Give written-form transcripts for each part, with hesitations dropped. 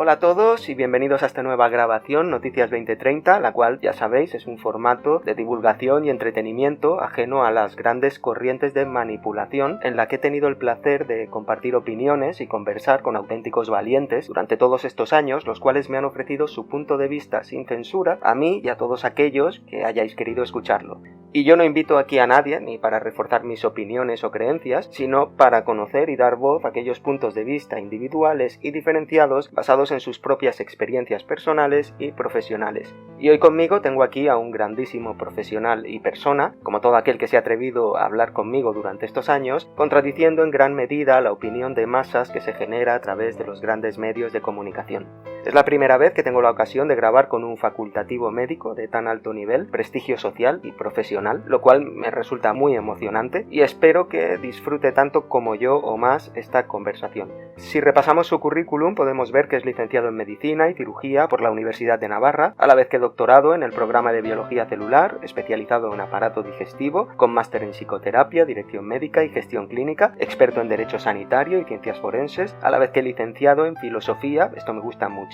Hola a todos y bienvenidos a esta nueva grabación Noticias 2030, la cual, ya sabéis, es un formato de divulgación y entretenimiento ajeno a las grandes corrientes de manipulación, en la que he tenido el placer de compartir opiniones y conversar con auténticos valientes durante todos estos años, los cuales me han ofrecido su punto de vista sin censura a mí y a todos aquellos que hayáis querido escucharlo. Y yo no invito aquí a nadie, ni para reforzar mis opiniones o creencias, sino para conocer y dar voz a aquellos puntos de vista individuales y diferenciados basados en sus propias experiencias personales y profesionales. Y hoy conmigo tengo aquí a un grandísimo profesional y persona, como todo aquel que se ha atrevido a hablar conmigo durante estos años, contradiciendo en gran medida la opinión de masas que se genera a través de los grandes medios de comunicación. Es la primera vez que tengo la ocasión de grabar con un facultativo médico de tan alto nivel, prestigio social y profesional, lo cual me resulta muy emocionante y espero que disfrute tanto como yo o más esta conversación. Si repasamos su currículum podemos ver que es licenciado en Medicina y Cirugía por la Universidad de Navarra, a la vez que doctorado en el programa de Biología Celular, especializado en aparato digestivo, con máster en Psicoterapia, Dirección Médica y Gestión Clínica, experto en Derecho Sanitario y Ciencias Forenses, a la vez que licenciado en Filosofía, esto me gusta muchísimo,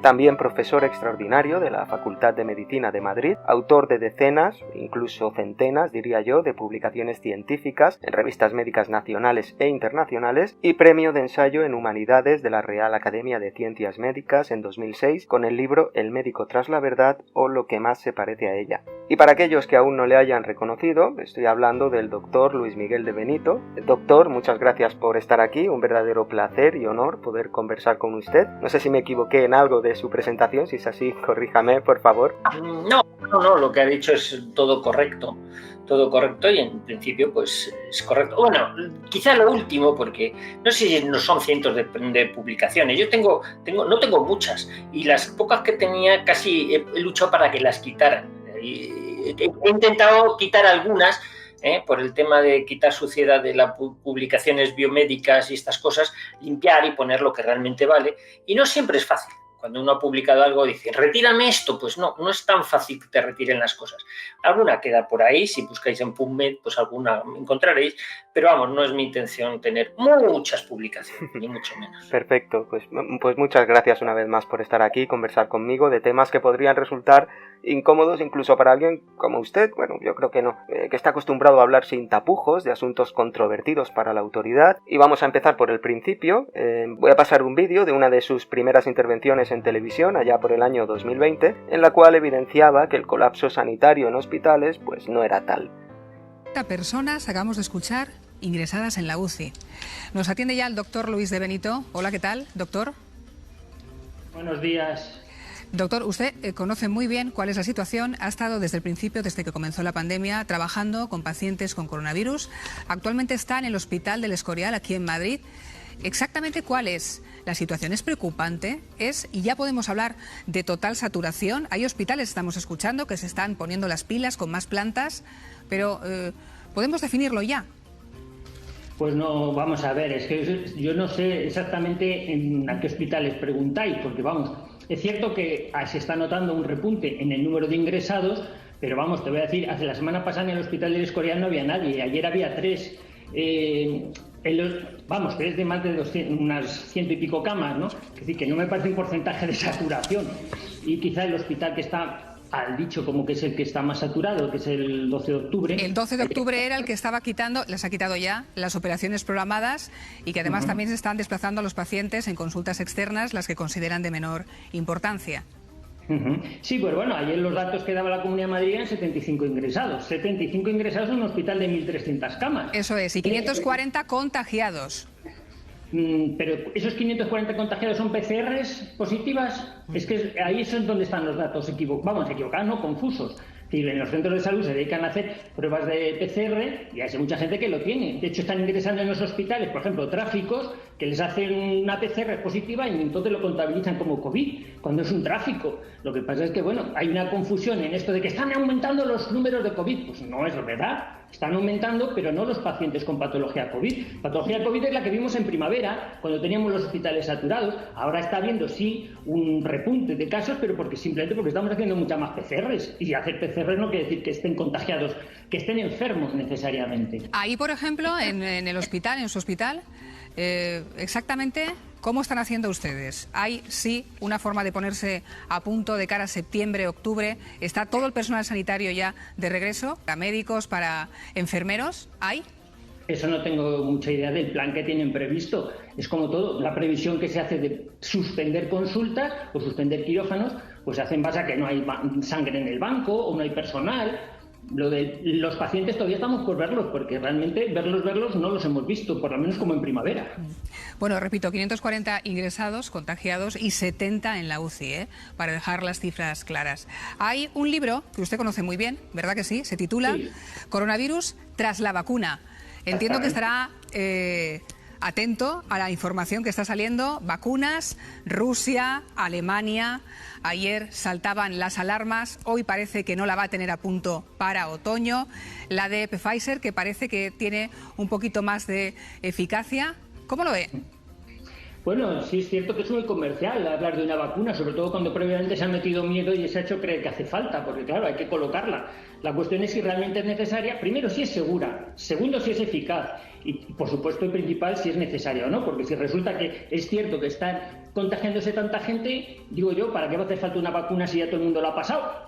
también profesor extraordinario de la Facultad de Medicina de Madrid, autor de decenas, incluso centenas, diría yo, de publicaciones científicas en revistas médicas nacionales e internacionales y premio de ensayo en Humanidades de la Real Academia de Ciencias Médicas en 2006 con el libro El médico tras la verdad o lo que más se parece a ella. Y para aquellos que aún no le hayan reconocido, estoy hablando del doctor Luis Miguel de Benito. Doctor, muchas gracias por estar aquí, un verdadero placer y honor poder conversar con usted. No sé si me equivoqué en algo de su presentación, si es así, corríjame, por favor. No, lo que ha dicho es todo correcto y en principio pues es correcto. Bueno, quizá lo último, porque no sé si no son cientos de publicaciones, yo no tengo muchas y las pocas que tenía casi he luchado para que las quitaran. He intentado quitar algunas, por el tema de quitar suciedad de las publicaciones biomédicas y estas cosas, limpiar y poner lo que realmente vale, y no siempre es fácil. Cuando uno ha publicado algo dice, retírame esto, pues no es tan fácil que te retiren las cosas. Alguna queda por ahí, si buscáis en PubMed, pues alguna encontraréis, pero vamos, no es mi intención tener muchas publicaciones, ni mucho menos. Perfecto, pues muchas gracias una vez más por estar aquí y conversar conmigo de temas que podrían resultar incómodos incluso para alguien como usted, bueno, yo creo que no, que está acostumbrado a hablar sin tapujos de asuntos controvertidos para la autoridad. Y vamos a empezar por el principio. Voy a pasar un vídeo de una de sus primeras intervenciones en televisión allá por el año 2020, en la cual evidenciaba que el colapso sanitario en hospitales pues no era tal. Personas acabamos de escuchar ingresadas en la UCI. Nos atiende ya el doctor Luis de Benito. Hola, ¿qué tal, doctor? Buenos días. Doctor, usted conoce muy bien cuál es la situación. Ha estado desde el principio, desde que comenzó la pandemia, trabajando con pacientes con coronavirus. Actualmente está en el Hospital del Escorial, aquí en Madrid. Exactamente cuál es. La situación es preocupante, y ya podemos hablar de total saturación. Hay hospitales, estamos escuchando, que se están poniendo las pilas con más plantas, pero ¿podemos definirlo ya? Pues no, vamos a ver, es que yo no sé exactamente a qué hospitales preguntáis, porque vamos, es cierto que se está notando un repunte en el número de ingresados, pero vamos, te voy a decir, hace la semana pasada en el Hospital del Escorial no había nadie, ayer había 3. Vamos, que es de más de 200, unas 100 y pico camas, ¿no? Es decir, que no me parece un porcentaje de saturación. Y quizá el hospital que está, al dicho como que es el que está más saturado, que es el 12 de octubre. El 12 de octubre era el que estaba quitando, les ha quitado ya las operaciones programadas y que además también se están desplazando a los pacientes en consultas externas, las que consideran de menor importancia. Sí, pues bueno, ayer los datos que daba la Comunidad de Madrid eran 75 ingresados. 75 ingresados en un hospital de 1.300 camas. Eso es, y 540 contagiados. Pero esos 540 contagiados son PCRs positivas. Es que ahí es donde están los datos equivocados, no confusos. Es decir, en los centros de salud se dedican a hacer pruebas de PCR y hay mucha gente que lo tiene. De hecho, están ingresando en los hospitales, por ejemplo, tráficos, que les hacen una PCR positiva y entonces lo contabilizan como COVID, cuando es un tráfico. Lo que pasa es que, bueno, hay una confusión en esto de que están aumentando los números de COVID. Pues no es verdad. Están aumentando, pero no los pacientes con patología COVID. Patología COVID es la que vimos en primavera, cuando teníamos los hospitales saturados. Ahora está habiendo, sí, un repunte de casos, pero simplemente porque estamos haciendo muchas más PCRs. Y hacer PCRs no quiere decir que estén contagiados, que estén enfermos necesariamente. Ahí, por ejemplo, en el hospital, en su hospital, exactamente, ¿Cómo están haciendo ustedes? ¿Hay, sí, una forma de ponerse a punto de cara a septiembre, octubre? ¿Está todo el personal sanitario ya de regreso? ¿Para médicos, para enfermeros? ¿Hay? Eso no tengo mucha idea del plan que tienen previsto. Es como todo, la previsión que se hace de suspender consultas o suspender quirófanos, pues se hace en base a que no hay sangre en el banco o no hay personal. Lo de los pacientes todavía estamos por verlos, porque realmente verlos no los hemos visto, por lo menos como en primavera. Bueno, repito, 540 ingresados, contagiados y 70 en la UCI, para dejar las cifras claras. Hay un libro que usted conoce muy bien, ¿verdad que sí? Se titula Sí. Coronavirus tras la vacuna. Entiendo que estará atento a la información que está saliendo. Vacunas, Rusia, Alemania. Ayer saltaban las alarmas. Hoy parece que no la va a tener a punto para otoño. La de Pfizer, que parece que tiene un poquito más de eficacia. ¿Cómo lo ve? Bueno, sí es cierto que es muy comercial hablar de una vacuna, sobre todo cuando previamente se ha metido miedo y se ha hecho creer que hace falta, porque claro, hay que colocarla. La cuestión es si realmente es necesaria, primero si es segura, segundo si es eficaz y por supuesto y principal si es necesaria o no, porque si resulta que es cierto que está contagiándose tanta gente, digo yo, ¿para qué va a hacer falta una vacuna si ya todo el mundo la ha pasado?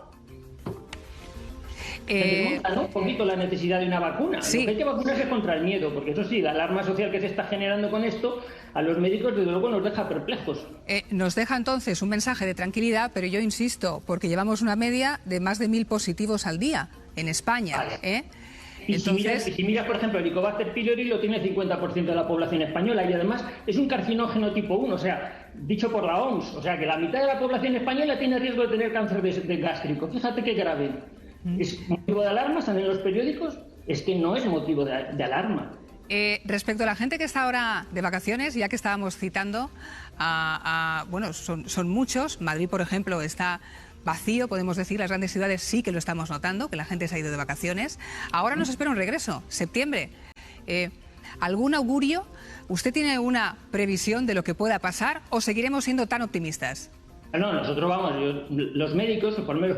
¿No? Un poquito la necesidad de una vacuna. Sí. Lo que hay que vacunarse contra el miedo, porque eso sí, la alarma social que se está generando con esto, a los médicos desde luego nos deja perplejos. Nos deja entonces un mensaje de tranquilidad, pero yo insisto, porque llevamos una media de más de 1000 positivos al día en España. Vale. Y Entonces, si miras, por ejemplo, el Helicobacter pylori lo tiene el 50% de la población española y además es un carcinógeno tipo 1, o sea, dicho por la OMS, o sea, que la mitad de la población española tiene riesgo de tener cáncer de gástrico. Fíjate qué grave. ¿Es motivo de alarma? ¿Están en los periódicos? Es que no es motivo de alarma. Respecto a la gente que está ahora de vacaciones, ya que estábamos citando, bueno, son muchos. Madrid, por ejemplo, está vacío, podemos decir. Las grandes ciudades sí que lo estamos notando, que la gente se ha ido de vacaciones. Ahora nos espera un regreso, septiembre. ¿Algún augurio? ¿Usted tiene una previsión de lo que pueda pasar o seguiremos siendo tan optimistas? No, nosotros vamos, los médicos, por lo menos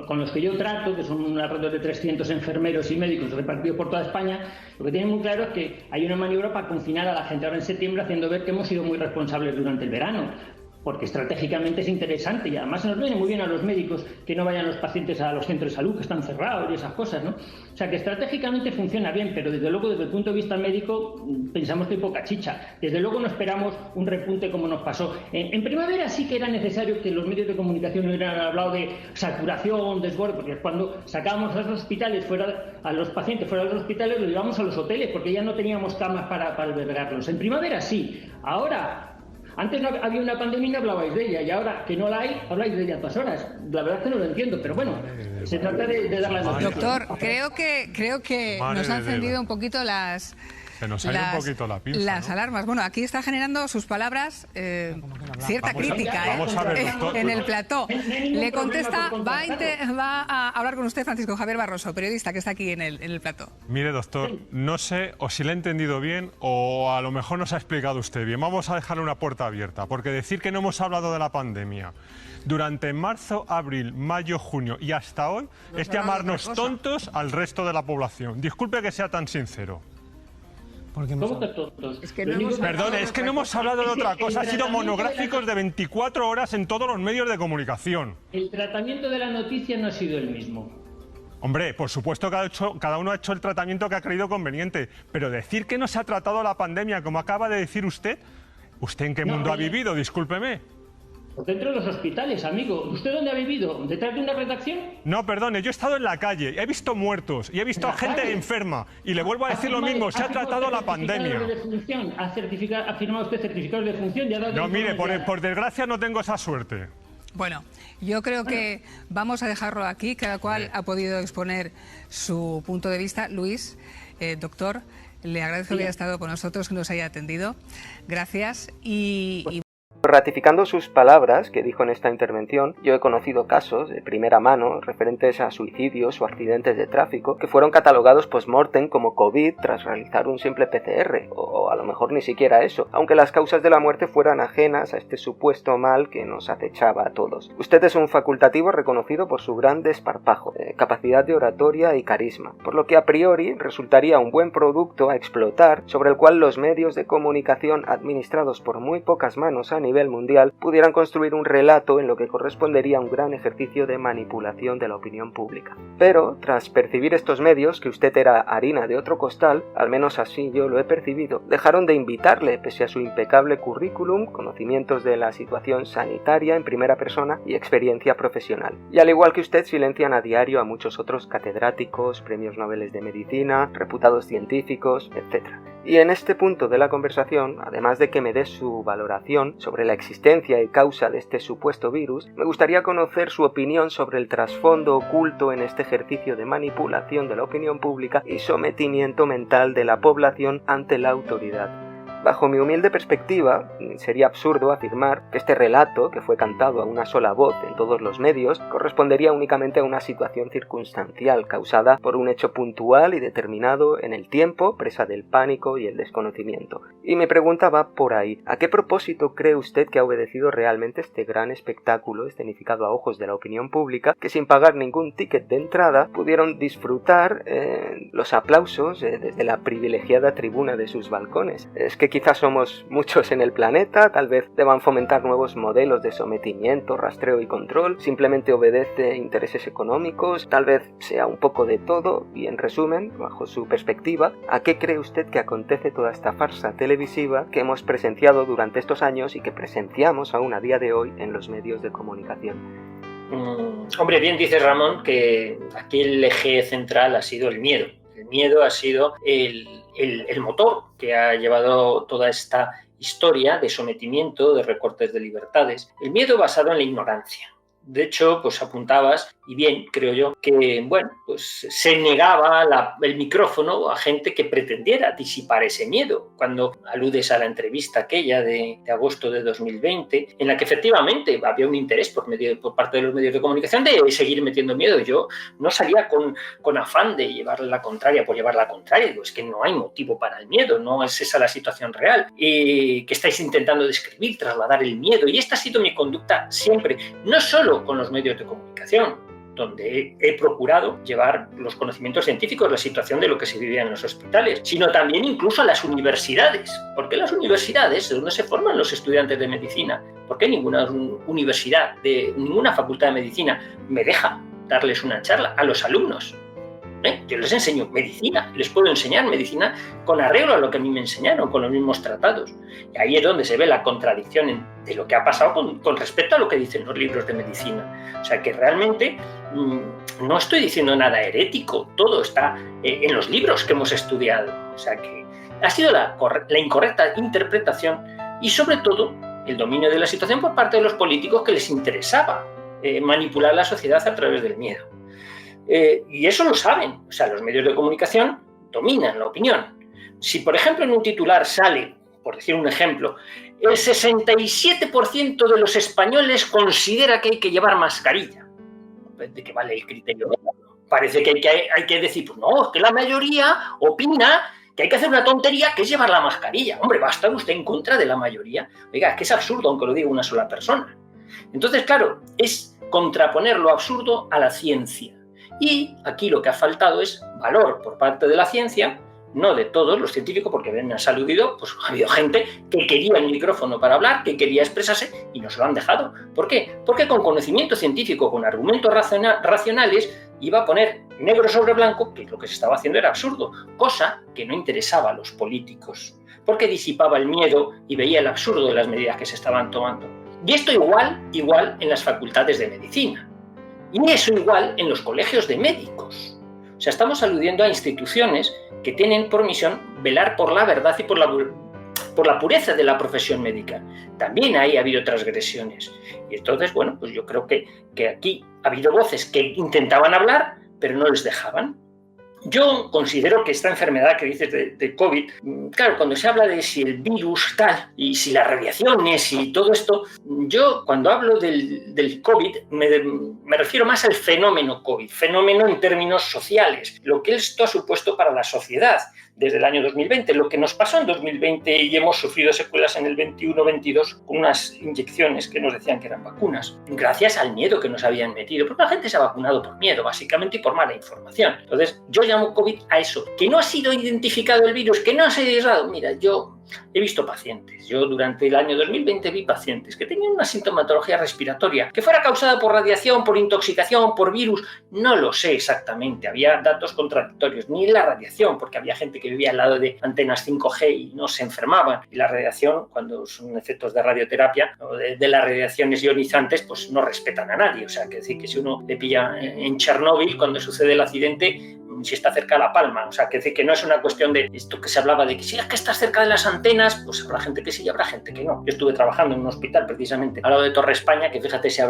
con los que yo trato, que son alrededor de 300 enfermeros y médicos repartidos por toda España, lo que tienen muy claro es que hay una maniobra para confinar a la gente ahora en septiembre, haciendo ver que hemos sido muy responsables durante el verano, porque estratégicamente es interesante y además nos viene muy bien a los médicos que no vayan los pacientes a los centros de salud que están cerrados y esas cosas, ¿no? O sea, que estratégicamente funciona bien, pero desde luego desde el punto de vista médico pensamos que hay poca chicha. Desde luego no esperamos un repunte como nos pasó. En primavera sí que era necesario que los medios de comunicación hubieran hablado de saturación, desborde, porque cuando sacábamos a los hospitales a los pacientes fuera de los hospitales, los llevábamos a los hoteles porque ya no teníamos camas para albergarlos. En primavera sí, ahora... Antes no había una pandemia y no hablabais de ella, y ahora que no la hay, habláis de ella a todas horas. La verdad es que no lo entiendo, pero bueno, se trata de dar la noticia. Doctor, creo que nos han encendido un poquito las... Se nos ha ido un poquito la pinza, las alarmas. Bueno, aquí está generando sus palabras cierta crítica vamos a ver, doctor, en el plató. Le contesta, problema va a hablar con usted Francisco Javier Barroso, periodista que está aquí en el plató. Mire, doctor, no sé o si le he entendido bien o a lo mejor nos ha explicado usted bien. Vamos a dejarle una puerta abierta, porque decir que no hemos hablado de la pandemia durante marzo, abril, mayo, junio y hasta hoy es llamarnos tontos al resto de la población. Disculpe que sea tan sincero. ¿Cómo que tontos? Es que no hemos Perdón, es que no hemos hablado de otra cosa. Ha sido monográficos de 24 horas en todos los medios de comunicación. El tratamiento de la noticia no ha sido el mismo. Hombre, por supuesto que cada uno ha hecho el tratamiento que ha creído conveniente, pero decir que no se ha tratado la pandemia, como acaba de decir usted, ¿usted en qué mundo ha vivido? Discúlpeme. Dentro de los hospitales, amigo. ¿Usted dónde ha vivido? ¿Detrás de una redacción? No, perdone, yo he estado en la calle, he visto muertos y he visto a gente enferma. Y le vuelvo a decir lo mismo, se ha tratado la pandemia. ¿Ha firmado usted certificados de función? No, mire, por desgracia no tengo esa suerte. Bueno, yo creo que vamos a dejarlo aquí. Cada cual ha podido exponer su punto de vista. Luis, doctor, le agradezco que haya estado con nosotros, que nos haya atendido. Gracias. Ratificando sus palabras que dijo en esta intervención, yo he conocido casos de primera mano referentes a suicidios o accidentes de tráfico que fueron catalogados post-mortem como COVID tras realizar un simple PCR, o a lo mejor ni siquiera eso, aunque las causas de la muerte fueran ajenas a este supuesto mal que nos acechaba a todos. Usted es un facultativo reconocido por su gran desparpajo, capacidad de oratoria y carisma, por lo que a priori resultaría un buen producto a explotar sobre el cual los medios de comunicación administrados por muy pocas manos a nivel mundial pudieran construir un relato en lo que correspondería a un gran ejercicio de manipulación de la opinión pública. Pero, tras percibir estos medios que usted era harina de otro costal, al menos así yo lo he percibido, dejaron de invitarle pese a su impecable currículum, conocimientos de la situación sanitaria en primera persona y experiencia profesional. Y al igual que usted, silencian a diario a muchos otros catedráticos, premios Nobel de medicina, reputados científicos, etc. Y en este punto de la conversación, además de que me dé su valoración sobre la existencia y causa de este supuesto virus, me gustaría conocer su opinión sobre el trasfondo oculto en este ejercicio de manipulación de la opinión pública y sometimiento mental de la población ante la autoridad. Bajo mi humilde perspectiva, sería absurdo afirmar que este relato, que fue cantado a una sola voz en todos los medios, correspondería únicamente a una situación circunstancial causada por un hecho puntual y determinado en el tiempo, presa del pánico y el desconocimiento. Y mi pregunta va por ahí. ¿A qué propósito cree usted que ha obedecido realmente este gran espectáculo escenificado a ojos de la opinión pública, que sin pagar ningún ticket de entrada pudieron disfrutar los aplausos desde la privilegiada tribuna de sus balcones? Es que quizás somos muchos en el planeta, tal vez deban fomentar nuevos modelos de sometimiento, rastreo y control, simplemente obedece intereses económicos, tal vez sea un poco de todo, y en resumen, bajo su perspectiva, ¿a qué cree usted que acontece toda esta farsa televisiva que hemos presenciado durante estos años y que presenciamos aún a día de hoy en los medios de comunicación? Hombre, bien dice Ramón que aquí el eje central ha sido el miedo. El miedo ha sido el motor que ha llevado toda esta historia de sometimiento, de recortes de libertades. El miedo basado en la ignorancia. De hecho, pues apuntabas, y bien, creo yo, que bueno, pues se negaba el micrófono a gente que pretendiera disipar ese miedo. Cuando aludes a la entrevista aquella de agosto de 2020, en la que efectivamente había un interés por parte de los medios de comunicación de seguir metiendo miedo. Yo no salía con afán de llevarle la contraria por llevar la contraria. Digo, es que no hay motivo para el miedo, no es esa la situación real que estáis intentando describir, trasladar el miedo. Y esta ha sido mi conducta siempre, no solo con los medios de comunicación, donde he procurado llevar los conocimientos científicos, la situación de lo que se vivía en los hospitales, sino también incluso a las universidades. ¿Por qué las universidades, de donde se forman los estudiantes de medicina? ¿Por qué ninguna universidad, ninguna facultad de medicina me deja darles una charla a los alumnos? Yo les enseño medicina, les puedo enseñar medicina con arreglo a lo que a mí me enseñaron, con los mismos tratados. Y ahí es donde se ve la contradicción de lo que ha pasado con respecto a lo que dicen los libros de medicina. O sea que realmente no estoy diciendo nada herético, todo está en los libros que hemos estudiado. O sea que ha sido la incorrecta interpretación y sobre todo el dominio de la situación por parte de los políticos que les interesaba manipular la sociedad a través del miedo. Y eso lo saben, o sea, los medios de comunicación dominan la opinión. Si, por ejemplo, en un titular sale, por decir un ejemplo, el 67% de los españoles considera que hay que llevar mascarilla. ¿De qué vale el criterio? Parece que hay que decir, pues no, es que la mayoría opina que hay que hacer una tontería que es llevar la mascarilla. Hombre, ¿va a estar usted en contra de la mayoría? Oiga, es que es absurdo, aunque lo diga una sola persona. Entonces, claro, es contraponer lo absurdo a la ciencia. Y aquí lo que ha faltado es valor por parte de la ciencia, no de todos los científicos, porque me han aludido, pues ha habido gente que quería el micrófono para hablar, que quería expresarse y no se lo han dejado. ¿Por qué? Porque con conocimiento científico, con argumentos racionales, iba a poner negro sobre blanco que lo que se estaba haciendo era absurdo, cosa que no interesaba a los políticos, porque disipaba el miedo y veía el absurdo de las medidas que se estaban tomando. Y esto igual en las facultades de medicina. Y eso igual en los colegios de médicos. O sea, estamos aludiendo a instituciones que tienen por misión velar por la verdad y por la pureza de la profesión médica. También ahí ha habido transgresiones. Y entonces, bueno, pues yo creo que aquí ha habido voces que intentaban hablar, pero no les dejaban. Yo considero que esta enfermedad que dices de COVID, claro, cuando se habla de si el virus tal y si las radiaciones y todo esto, yo cuando hablo del COVID me refiero más al fenómeno COVID, fenómeno en términos sociales, lo que esto ha supuesto para la sociedad desde el año 2020, lo que nos pasó en 2020 y hemos sufrido secuelas en el 21-22 con unas inyecciones que nos decían que eran vacunas, gracias al miedo que nos habían metido, porque la gente se ha vacunado por miedo, básicamente, y por mala información. Entonces, yo llamo COVID a eso, que no ha sido identificado el virus, que no se ha aislado. Mira, yo he visto pacientes, yo durante el año 2020 vi pacientes que tenían una sintomatología respiratoria, que fuera causada por radiación, por intoxicación, por virus, no lo sé exactamente, había datos contradictorios, ni la radiación, porque había gente que vivía al lado de antenas 5G y no se enfermaban, y la radiación, cuando son efectos de radioterapia o de las radiaciones ionizantes, pues no respetan a nadie, o sea, que decir que si uno le pilla en Chernóbil, cuando sucede el accidente, si está cerca de La Palma, o sea, que decir que no es una cuestión de esto que se hablaba de que si es que estás cerca de las antenas, pues habrá gente que sí y habrá gente que no. Yo estuve trabajando en un hospital precisamente al lado de Torre España, que fíjate si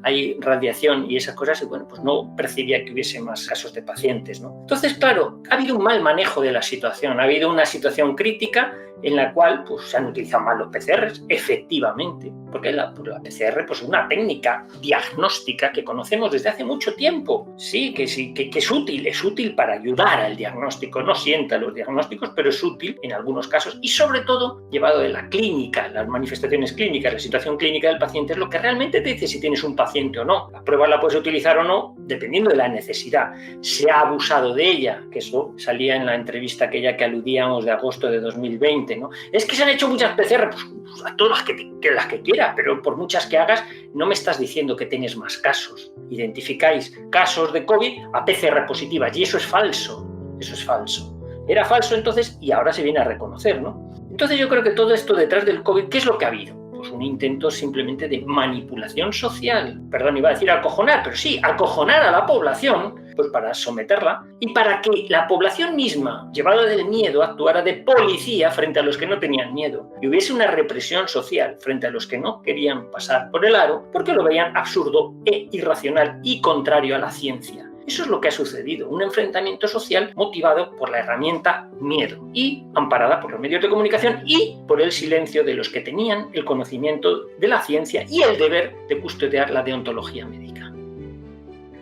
hay radiación y esas cosas, y bueno, pues no percibía que hubiese más casos de pacientes, ¿no? Entonces, claro, ha habido un mal manejo de la situación, ha habido una situación crítica en la cual pues, se han utilizado mal los PCRs, efectivamente, porque la PCR pues, es una técnica diagnóstica que conocemos desde hace mucho tiempo. Sí, que es útil para ayudar al diagnóstico, no sienta los diagnósticos, pero es útil en algunos casos y sobre todo llevado de la clínica, las manifestaciones clínicas, la situación clínica del paciente es lo que realmente te dice si tienes un paciente o no. La prueba la puedes utilizar o no dependiendo de la necesidad. Se ha abusado de ella, que eso salía en la entrevista aquella que aludíamos de agosto de 2020, ¿no? Es que se han hecho muchas PCR, pues a todas las que quieras, pero por muchas que hagas, no me estás diciendo que tienes más casos. Identificáis casos de COVID a PCR positivas y eso es falso. Eso es falso. Era falso entonces y ahora se viene a reconocer, ¿no? Entonces yo creo que todo esto detrás del COVID, ¿qué es lo que ha habido? Pues un intento simplemente de manipulación social. Perdón, iba a decir acojonar, pero sí, acojonar a la población, pues para someterla y para que la población misma, llevada del miedo, actuara de policía frente a los que no tenían miedo y hubiese una represión social frente a los que no querían pasar por el aro porque lo veían absurdo e irracional y contrario a la ciencia. Eso es lo que ha sucedido, un enfrentamiento social motivado por la herramienta miedo y amparada por los medios de comunicación y por el silencio de los que tenían el conocimiento de la ciencia y el deber de custodiar la deontología médica.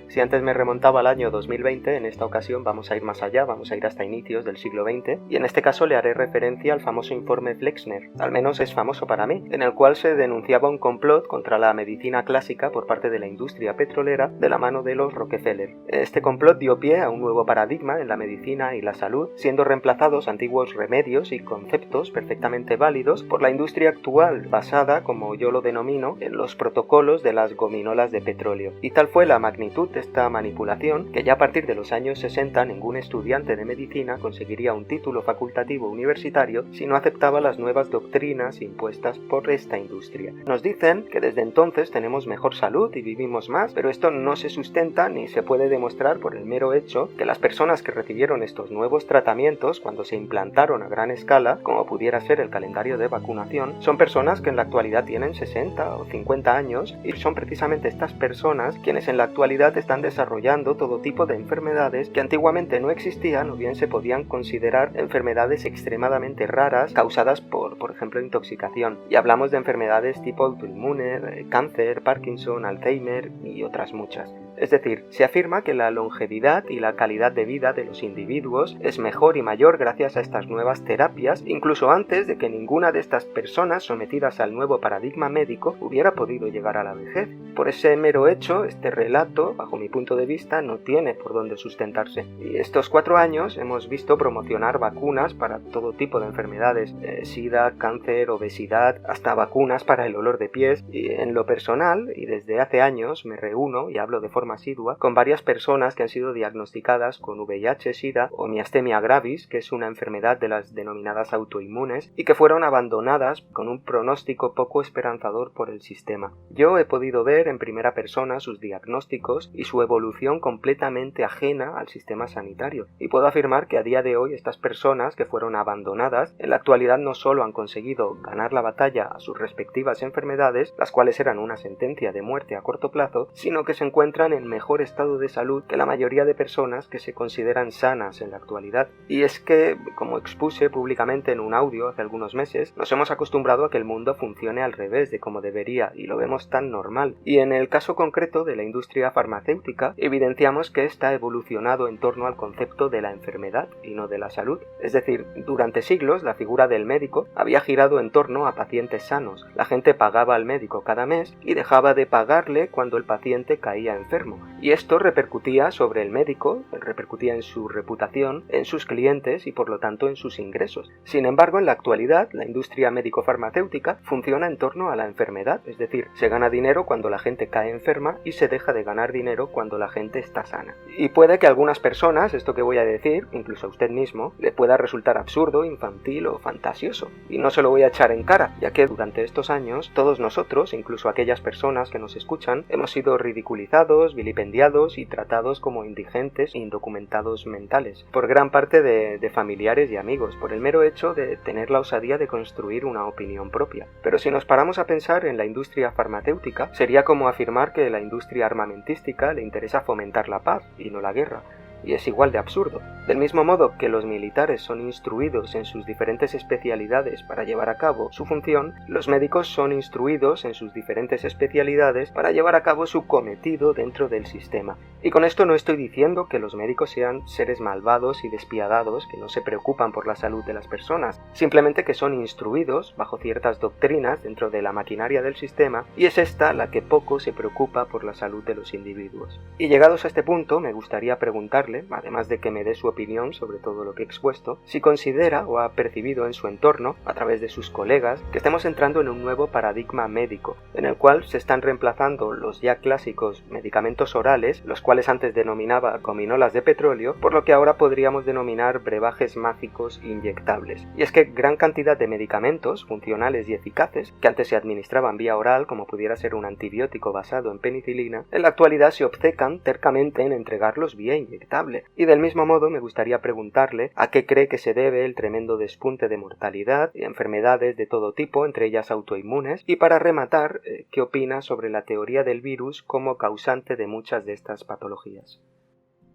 Si antes me remontaba al año 2020, en esta ocasión vamos a ir más allá, vamos a ir hasta inicios del siglo XX, y en este caso le haré referencia al famoso informe Flexner, al menos es famoso para mí, en el cual se denunciaba un complot contra la medicina clásica por parte de la industria petrolera de la mano de los Rockefeller. Este complot dio pie a un nuevo paradigma en la medicina y la salud, siendo reemplazados antiguos remedios y conceptos perfectamente válidos por la industria actual, basada, como yo lo denomino, en los protocolos de las gominolas de petróleo. Y tal fue la magnitud de esta manipulación que ya a partir de los años 60 ningún estudiante de medicina conseguiría un título facultativo universitario si no aceptaba las nuevas doctrinas impuestas por esta industria. Nos dicen que desde entonces tenemos mejor salud y vivimos más, pero esto no se sustenta ni se puede demostrar por el mero hecho que las personas que recibieron estos nuevos tratamientos cuando se implantaron a gran escala, como pudiera ser el calendario de vacunación, son personas que en la actualidad tienen 60 o 50 años y son precisamente estas personas quienes en la actualidad están desarrollando todo tipo de enfermedades que antiguamente no existían o bien se podían considerar enfermedades extremadamente raras causadas por ejemplo, intoxicación. Y hablamos de enfermedades tipo autoinmune, cáncer, Parkinson, Alzheimer y otras muchas. Es decir, se afirma que la longevidad y la calidad de vida de los individuos es mejor y mayor gracias a estas nuevas terapias, incluso antes de que ninguna de estas personas sometidas al nuevo paradigma médico hubiera podido llegar a la vejez. Por ese mero hecho, este relato, bajo mi punto de vista, no tiene por dónde sustentarse. Y estos 4 años hemos visto promocionar vacunas para todo tipo de enfermedades, sida, cáncer, obesidad, hasta vacunas para el olor de pies. Y en lo personal, y desde hace años, me reúno y hablo de forma asidua con varias personas que han sido diagnosticadas con VIH, SIDA o miastemia gravis, que es una enfermedad de las denominadas autoinmunes, y que fueron abandonadas con un pronóstico poco esperanzador por el sistema. Yo he podido ver en primera persona sus diagnósticos y su evolución completamente ajena al sistema sanitario, y puedo afirmar que a día de hoy estas personas que fueron abandonadas en la actualidad no solo han conseguido ganar la batalla a sus respectivas enfermedades, las cuales eran una sentencia de muerte a corto plazo, sino que se encuentran estaban en mejor estado de salud que la mayoría de personas que se consideran sanas en la actualidad. Y es que, como expuse públicamente en un audio hace algunos meses, nos hemos acostumbrado a que el mundo funcione al revés de como debería y lo vemos tan normal. Y en el caso concreto de la industria farmacéutica, evidenciamos que esta ha evolucionado en torno al concepto de la enfermedad y no de la salud. Es decir, durante siglos la figura del médico había girado en torno a pacientes sanos. La gente pagaba al médico cada mes y dejaba de pagarle cuando el paciente caía enfermo. Y esto repercutía sobre el médico, repercutía en su reputación, en sus clientes y por lo tanto en sus ingresos. Sin embargo, en la actualidad, la industria médico-farmacéutica funciona en torno a la enfermedad, es decir, se gana dinero cuando la gente cae enferma y se deja de ganar dinero cuando la gente está sana. Y puede que a algunas personas, esto que voy a decir, incluso a usted mismo, le pueda resultar absurdo, infantil o fantasioso. Y no se lo voy a echar en cara, ya que durante estos años, todos nosotros, incluso aquellas personas que nos escuchan, hemos sido ridiculizados, vilipendiados y tratados como indigentes e indocumentados mentales, por gran parte de familiares y amigos, por el mero hecho de tener la osadía de construir una opinión propia. Pero si nos paramos a pensar en la industria farmacéutica, sería como afirmar que la industria armamentística le interesa fomentar la paz y no la guerra. Y es igual de absurdo. Del mismo modo que los militares son instruidos en sus diferentes especialidades para llevar a cabo su función, los médicos son instruidos en sus diferentes especialidades para llevar a cabo su cometido dentro del sistema. Y con esto no estoy diciendo que los médicos sean seres malvados y despiadados que no se preocupan por la salud de las personas, simplemente que son instruidos bajo ciertas doctrinas dentro de la maquinaria del sistema, y es esta la que poco se preocupa por la salud de los individuos. Y llegados a este punto, me gustaría preguntarle, además de que me dé su opinión sobre todo lo que he expuesto, si considera o ha percibido en su entorno, a través de sus colegas, que estamos entrando en un nuevo paradigma médico, en el cual se están reemplazando los ya clásicos medicamentos orales, los cuales antes denominaba gominolas de petróleo, por lo que ahora podríamos denominar brebajes mágicos inyectables. Y es que gran cantidad de medicamentos funcionales y eficaces, que antes se administraban vía oral, como pudiera ser un antibiótico basado en penicilina, en la actualidad se obcecan tercamente en entregarlos vía inyectable. Y del mismo modo me gustaría preguntarle a qué cree que se debe el tremendo despunte de mortalidad y enfermedades de todo tipo, entre ellas autoinmunes, y para rematar, ¿qué opina sobre la teoría del virus como causante de muchas de estas patologías?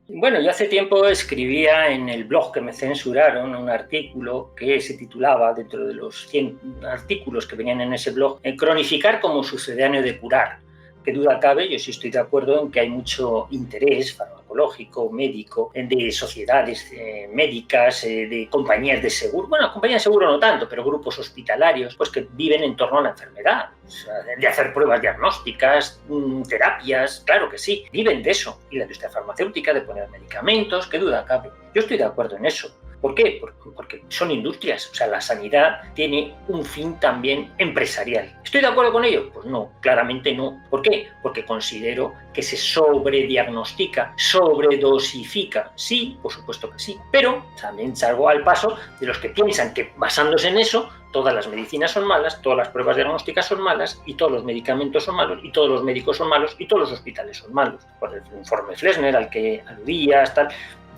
Bueno, yo hace tiempo escribía en el blog que me censuraron un artículo que se titulaba, dentro de los 100 artículos que venían en ese blog, cronificar como sucedáneo de curar. Que duda cabe, yo sí estoy de acuerdo en que hay mucho interés farmacológico, médico, de sociedades médicas, de compañías de seguro, bueno, compañías de seguro no tanto, pero grupos hospitalarios, pues que viven en torno a la enfermedad, o sea, de hacer pruebas diagnósticas, terapias, claro que sí, viven de eso. Y la industria farmacéutica de poner medicamentos, que duda cabe. Yo estoy de acuerdo en eso. ¿Por qué? Porque son industrias, o sea, la sanidad tiene un fin también empresarial. ¿Estoy de acuerdo con ello? Pues no, claramente no. ¿Por qué? Porque considero que se sobrediagnostica, sobredosifica. Sí, por supuesto que sí, pero también salgo al paso de los que piensan que basándose en eso, todas las medicinas son malas, todas las pruebas diagnósticas son malas, y todos los medicamentos son malos, y todos los médicos son malos, y todos los hospitales son malos. Por el informe Flesner al que aludías, tal.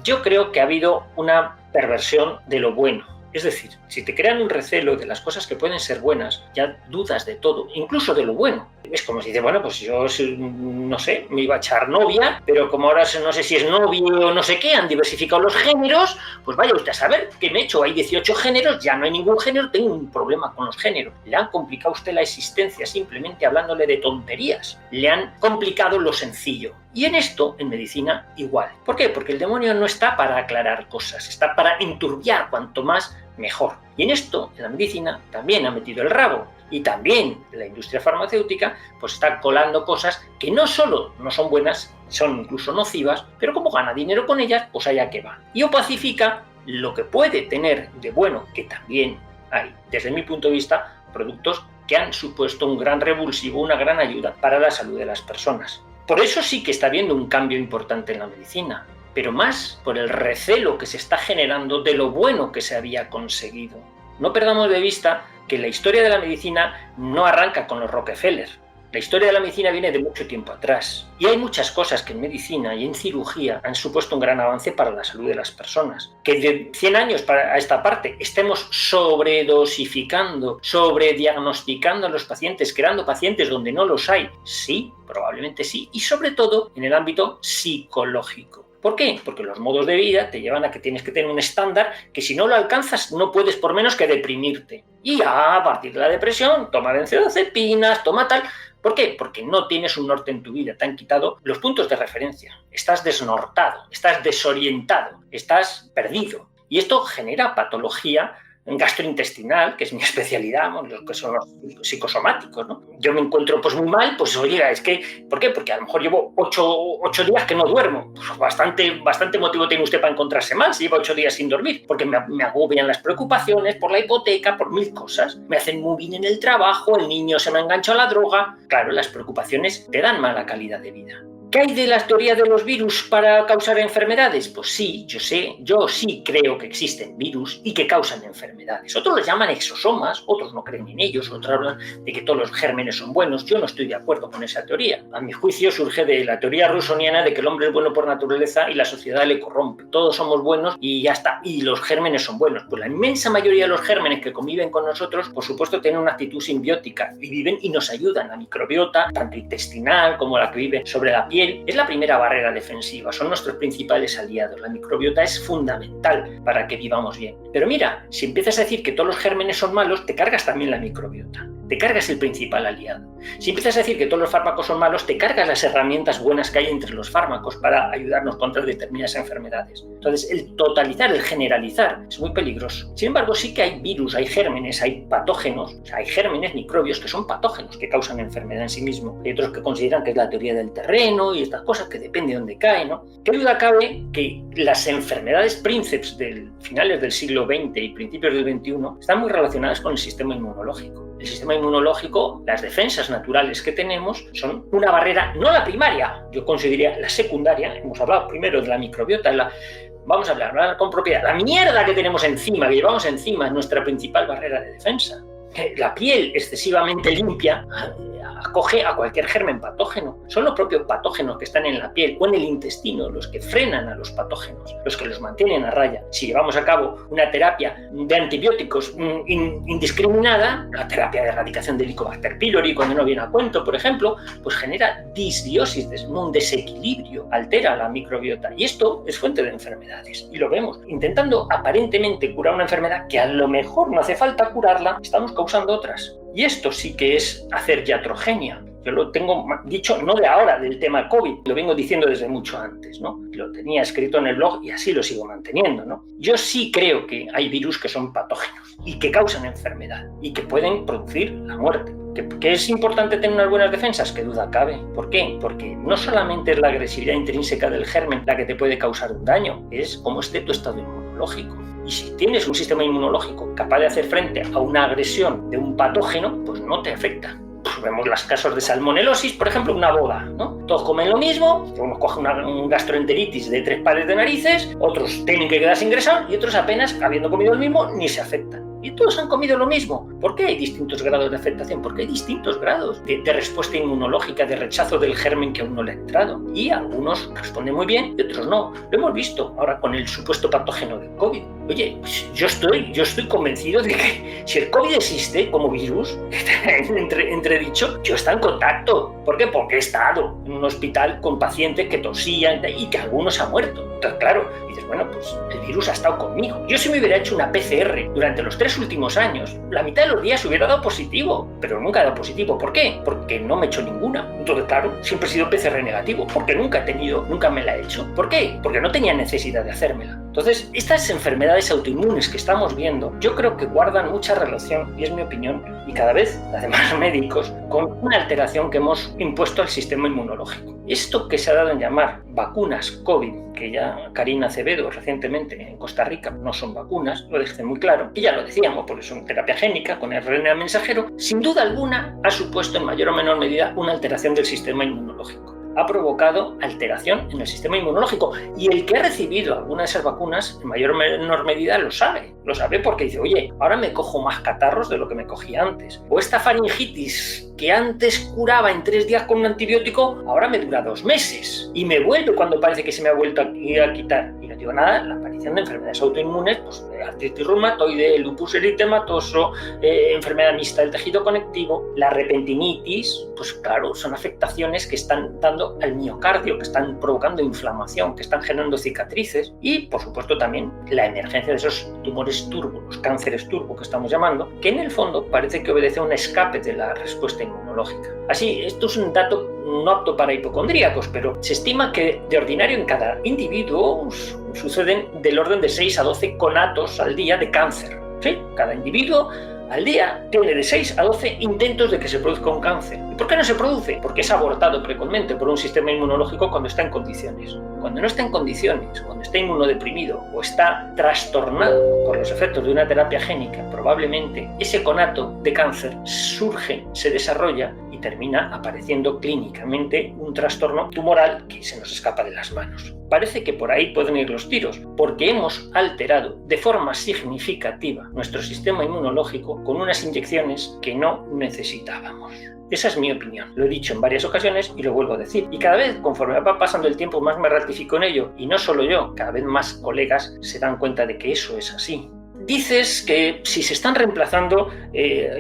Yo creo que ha habido una perversión de lo bueno. Es decir, si te crean un recelo de las cosas que pueden ser buenas, ya dudas de todo, incluso de lo bueno. Es como si dice, bueno, pues yo, no sé, me iba a echar novia, pero como ahora no sé si es novio o no sé qué, han diversificado los géneros, pues vaya usted a saber qué me he hecho. Hay 18 géneros, ya no hay ningún género, tengo un problema con los géneros. Le han complicado a usted la existencia simplemente hablándole de tonterías. Le han complicado lo sencillo. Y en esto, en medicina, igual. ¿Por qué? Porque el demonio no está para aclarar cosas, está para enturbiar, cuanto más, mejor. Y en esto, en la medicina, también ha metido el rabo. Y también la industria farmacéutica pues está colando cosas que no solo no son buenas, son incluso nocivas, pero como gana dinero con ellas, pues allá que va. Y opacifica lo que puede tener de bueno, que también hay, desde mi punto de vista, productos que han supuesto un gran revulsivo, una gran ayuda para la salud de las personas. Por eso sí que está habiendo un cambio importante en la medicina, pero más por el recelo que se está generando de lo bueno que se había conseguido. No perdamos de vista que la historia de la medicina no arranca con los Rockefeller, La historia de la medicina viene de mucho tiempo atrás y hay muchas cosas que en medicina y en cirugía han supuesto un gran avance para la salud de las personas. Que de 100 años a esta parte estemos sobredosificando, sobrediagnosticando a los pacientes, creando pacientes donde no los hay, sí, probablemente sí, y sobre todo en el ámbito psicológico. ¿Por qué? Porque los modos de vida te llevan a que tienes que tener un estándar que si no lo alcanzas no puedes por menos que deprimirte. Y a partir de la depresión, toma benzodiazepinas, toma tal... ¿Por qué? Porque no tienes un norte en tu vida, te han quitado los puntos de referencia, estás desnortado, estás desorientado, estás perdido. Y esto genera patología gastrointestinal, que es mi especialidad, los que son los psicosomáticos, ¿no? Yo me encuentro pues muy mal, pues oye, es que, ¿por qué? Porque a lo mejor llevo 8 días que no duermo. Pues bastante motivo tiene usted para encontrarse mal si lleva 8 días sin dormir, porque me agobian las preocupaciones por la hipoteca, por 1000 cosas. Me hacen muy bien en el trabajo, el niño se me enganchó a la droga. Claro, las preocupaciones te dan mala calidad de vida. ¿Qué hay de la teoría de los virus para causar enfermedades? Pues sí, yo sí creo que existen virus y que causan enfermedades. Otros los llaman exosomas, otros no creen en ellos, otros hablan de que todos los gérmenes son buenos. Yo no estoy de acuerdo con esa teoría. A mi juicio surge de la teoría rusoniana de que el hombre es bueno por naturaleza y la sociedad le corrompe. Todos somos buenos y ya está. Y los gérmenes son buenos. Pues la inmensa mayoría de los gérmenes que conviven con nosotros, por supuesto, tienen una actitud simbiótica y viven y nos ayudan. La microbiota, tanto intestinal como la que vive sobre la piel, es la primera barrera defensiva, son nuestros principales aliados. La microbiota es fundamental para que vivamos bien. Pero mira, si empiezas a decir que todos los gérmenes son malos, te cargas también la microbiota, te cargas el principal aliado. Si empiezas a decir que todos los fármacos son malos, te cargas las herramientas buenas que hay entre los fármacos para ayudarnos contra determinadas enfermedades. Entonces, el totalizar, el generalizar, es muy peligroso. Sin embargo, sí que hay virus, hay gérmenes, hay patógenos, o sea, hay gérmenes, microbios que son patógenos, que causan enfermedad en sí mismo. Hay otros que consideran que es la teoría del terreno y estas cosas que depende de dónde cae, ¿no? ¿Qué duda cabe que las enfermedades prínceps de finales del siglo XX y principios del XXI están muy relacionadas con el sistema inmunológico? El sistema inmunológico, las defensas naturales que tenemos son una barrera, no la primaria, yo consideraría la secundaria. Hemos hablado primero de la microbiota, vamos a hablar con propiedad. La mierda que tenemos encima, que llevamos encima, es nuestra principal barrera de defensa. La piel excesivamente limpia acoge a cualquier germen patógeno. Son los propios patógenos que están en la piel o en el intestino los que frenan a los patógenos, los que los mantienen a raya. Si llevamos a cabo una terapia de antibióticos indiscriminada, una terapia de erradicación del Helicobacter pylori, cuando no viene a cuento, por ejemplo, pues genera disbiosis, un desequilibrio, altera la microbiota. Y esto es fuente de enfermedades. Y lo vemos. Intentando aparentemente curar una enfermedad que a lo mejor no hace falta curarla, estamos causando otras. Y esto sí que es hacer iatrogenia. Yo lo tengo dicho no de ahora, del tema COVID, lo vengo diciendo desde mucho antes, ¿no? Lo tenía escrito en el blog y así lo sigo manteniendo, ¿no? Yo sí creo que hay virus que son patógenos y que causan enfermedad y que pueden producir la muerte. ¿Que es importante tener unas buenas defensas? Qué duda cabe. ¿Por qué? Porque no solamente es la agresividad intrínseca del germen la que te puede causar un daño, es cómo esté tu estado inmunológico. Y si tienes un sistema inmunológico capaz de hacer frente a una agresión de un patógeno, pues no te afecta. Pues vemos los casos de salmonelosis, por ejemplo, una boda, ¿no? Todos comen lo mismo, unos cogen un gastroenteritis de 3 pares de narices, otros tienen que quedarse ingresados y otros apenas, habiendo comido el mismo, ni se afectan. Y todos han comido lo mismo. ¿Por qué hay distintos grados de afectación? Porque hay distintos grados de respuesta inmunológica, de rechazo del germen que aún no le ha entrado. Y algunos responden muy bien y otros no. Lo hemos visto ahora con el supuesto patógeno del COVID. Oye, pues yo estoy convencido de que si el COVID existe como virus, entredicho, yo estoy en contacto. ¿Por qué? Porque he estado en un hospital con pacientes que tosían y que algunos han muerto. Entonces, claro, dices, bueno, pues el virus ha estado conmigo. Yo si me hubiera hecho una PCR durante los 3 últimos años, la mitad de los días hubiera dado positivo, pero nunca ha dado positivo. ¿Por qué? Porque no me he hecho ninguna. Entonces, claro, siempre he sido PCR negativo, porque nunca me la he hecho. ¿Por qué? Porque no tenía necesidad de hacérmela. Entonces, estas enfermedades autoinmunes que estamos viendo, yo creo que guardan mucha relación, y es mi opinión, y cada vez, además médicos, con una alteración que hemos impuesto al sistema inmunológico. Esto que se ha dado en llamar vacunas COVID, que ya Karina Acevedo recientemente en Costa Rica no son vacunas, lo dejé muy claro, y ya lo decíamos, porque son terapia génica con RNA mensajero, sin duda alguna ha supuesto en mayor o menor medida una alteración del sistema inmunológico. ha provocado alteración en el sistema inmunológico. Y el que ha recibido alguna de esas vacunas, en mayor o menor medida, lo sabe porque dice, oye, ahora me cojo más catarros de lo que me cogía antes. O esta faringitis que antes curaba en 3 días con un antibiótico, ahora me dura 2 meses. Y me vuelve cuando parece que se me ha vuelto a quitar. Y no digo nada, la aparición de enfermedades autoinmunes, pues artritis reumatoide, lupus eritematoso, enfermedad mixta del tejido conectivo, la repentinitis, pues claro, son afectaciones que están dando al miocardio, que están provocando inflamación, que están generando cicatrices y, por supuesto, también la emergencia de esos tumores turbo, los cánceres turbo que estamos llamando, que en el fondo parece que obedece a un escape de la respuesta inmunológica. Así, esto es un dato no apto para hipocondríacos, pero se estima que de ordinario en cada individuo suceden del orden de 6 a 12 conatos al día de cáncer. ¿Sí? Cada individuo al día tiene de 6 a 12 intentos de que se produzca un cáncer. ¿Y por qué no se produce? Porque es abortado precozmente por un sistema inmunológico cuando está en condiciones. Cuando no está en condiciones, cuando está inmunodeprimido o está trastornado por los efectos de una terapia génica, probablemente ese conato de cáncer surge, se desarrolla y termina apareciendo clínicamente un trastorno tumoral que se nos escapa de las manos. Parece que por ahí pueden ir los tiros, porque hemos alterado de forma significativa nuestro sistema inmunológico con unas inyecciones que no necesitábamos. Esa es mi opinión. Lo he dicho en varias ocasiones y lo vuelvo a decir. Y cada vez, conforme va pasando el tiempo, más me ratifico en ello. Y no solo yo, cada vez más colegas se dan cuenta de que eso es así. Dices que si se están reemplazando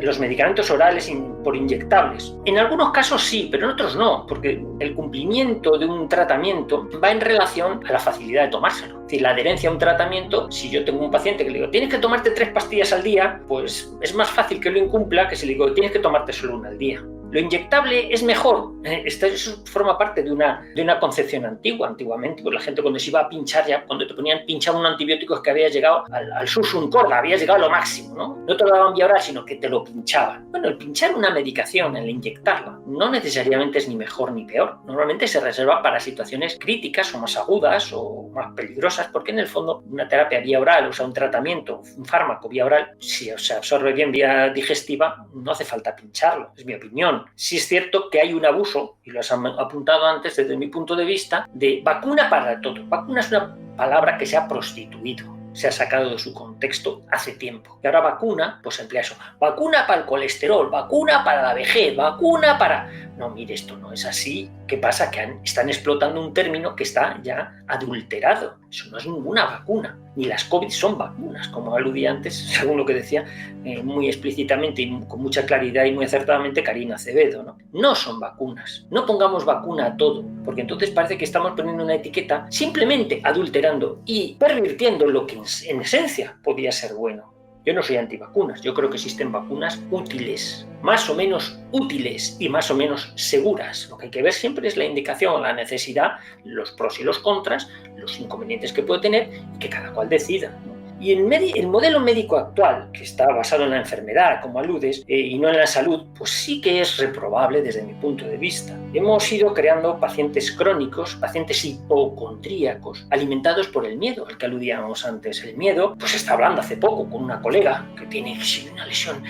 los medicamentos orales por inyectables. En algunos casos sí, pero en otros no, porque el cumplimiento de un tratamiento va en relación a la facilidad de tomárselo. Es decir, la adherencia a un tratamiento, si yo tengo un paciente que le digo, tienes que tomarte 3 pastillas al día, pues es más fácil que lo incumpla que si le digo, tienes que tomarte solo 1 al día. Lo inyectable es mejor. Eso forma parte de una concepción antigua. Antiguamente, pues la gente cuando se iba a pinchar, ya cuando te ponían pinchar un antibiótico es que había llegado al susum corda, había llegado a lo máximo, ¿no? No te lo daban vía oral, sino que te lo pinchaban. Bueno, el pinchar una medicación, el inyectarla, no necesariamente es ni mejor ni peor. Normalmente se reserva para situaciones críticas o más agudas o más peligrosas, porque en el fondo una terapia vía oral, o sea, un tratamiento, un fármaco vía oral, si se absorbe bien vía digestiva, no hace falta pincharlo, es mi opinión. Sí es cierto que hay un abuso, y lo has apuntado antes desde mi punto de vista, de vacuna para todo. Vacuna es una palabra que se ha prostituido, se ha sacado de su contexto hace tiempo. Y ahora vacuna, pues emplea eso. Vacuna para el colesterol, vacuna para la vejez, vacuna para... No, mire, esto no es así. ¿Qué pasa? Que están explotando un término que está ya adulterado. Eso no es ninguna vacuna. Ni las COVID son vacunas, como aludí antes, según lo que decía muy explícitamente y con mucha claridad y muy acertadamente Karina Acevedo, ¿no? No son vacunas. No pongamos vacuna a todo, porque entonces parece que estamos poniendo una etiqueta simplemente adulterando y pervirtiendo lo que en esencia podía ser bueno. Yo no soy antivacunas, yo creo que existen vacunas útiles, más o menos útiles y más o menos seguras. Lo que hay que ver siempre es la indicación, la necesidad, los pros y los contras, los inconvenientes que puede tener y que cada cual decida, ¿no? Y el modelo médico actual, que está basado en la enfermedad, como aludes, y no en la salud, pues sí que es reprobable desde mi punto de vista. Hemos ido creando pacientes crónicos, pacientes hipocondríacos, alimentados por el miedo, al que aludíamos antes. El miedo, pues estaba hablando hace poco con una colega que tiene una lesión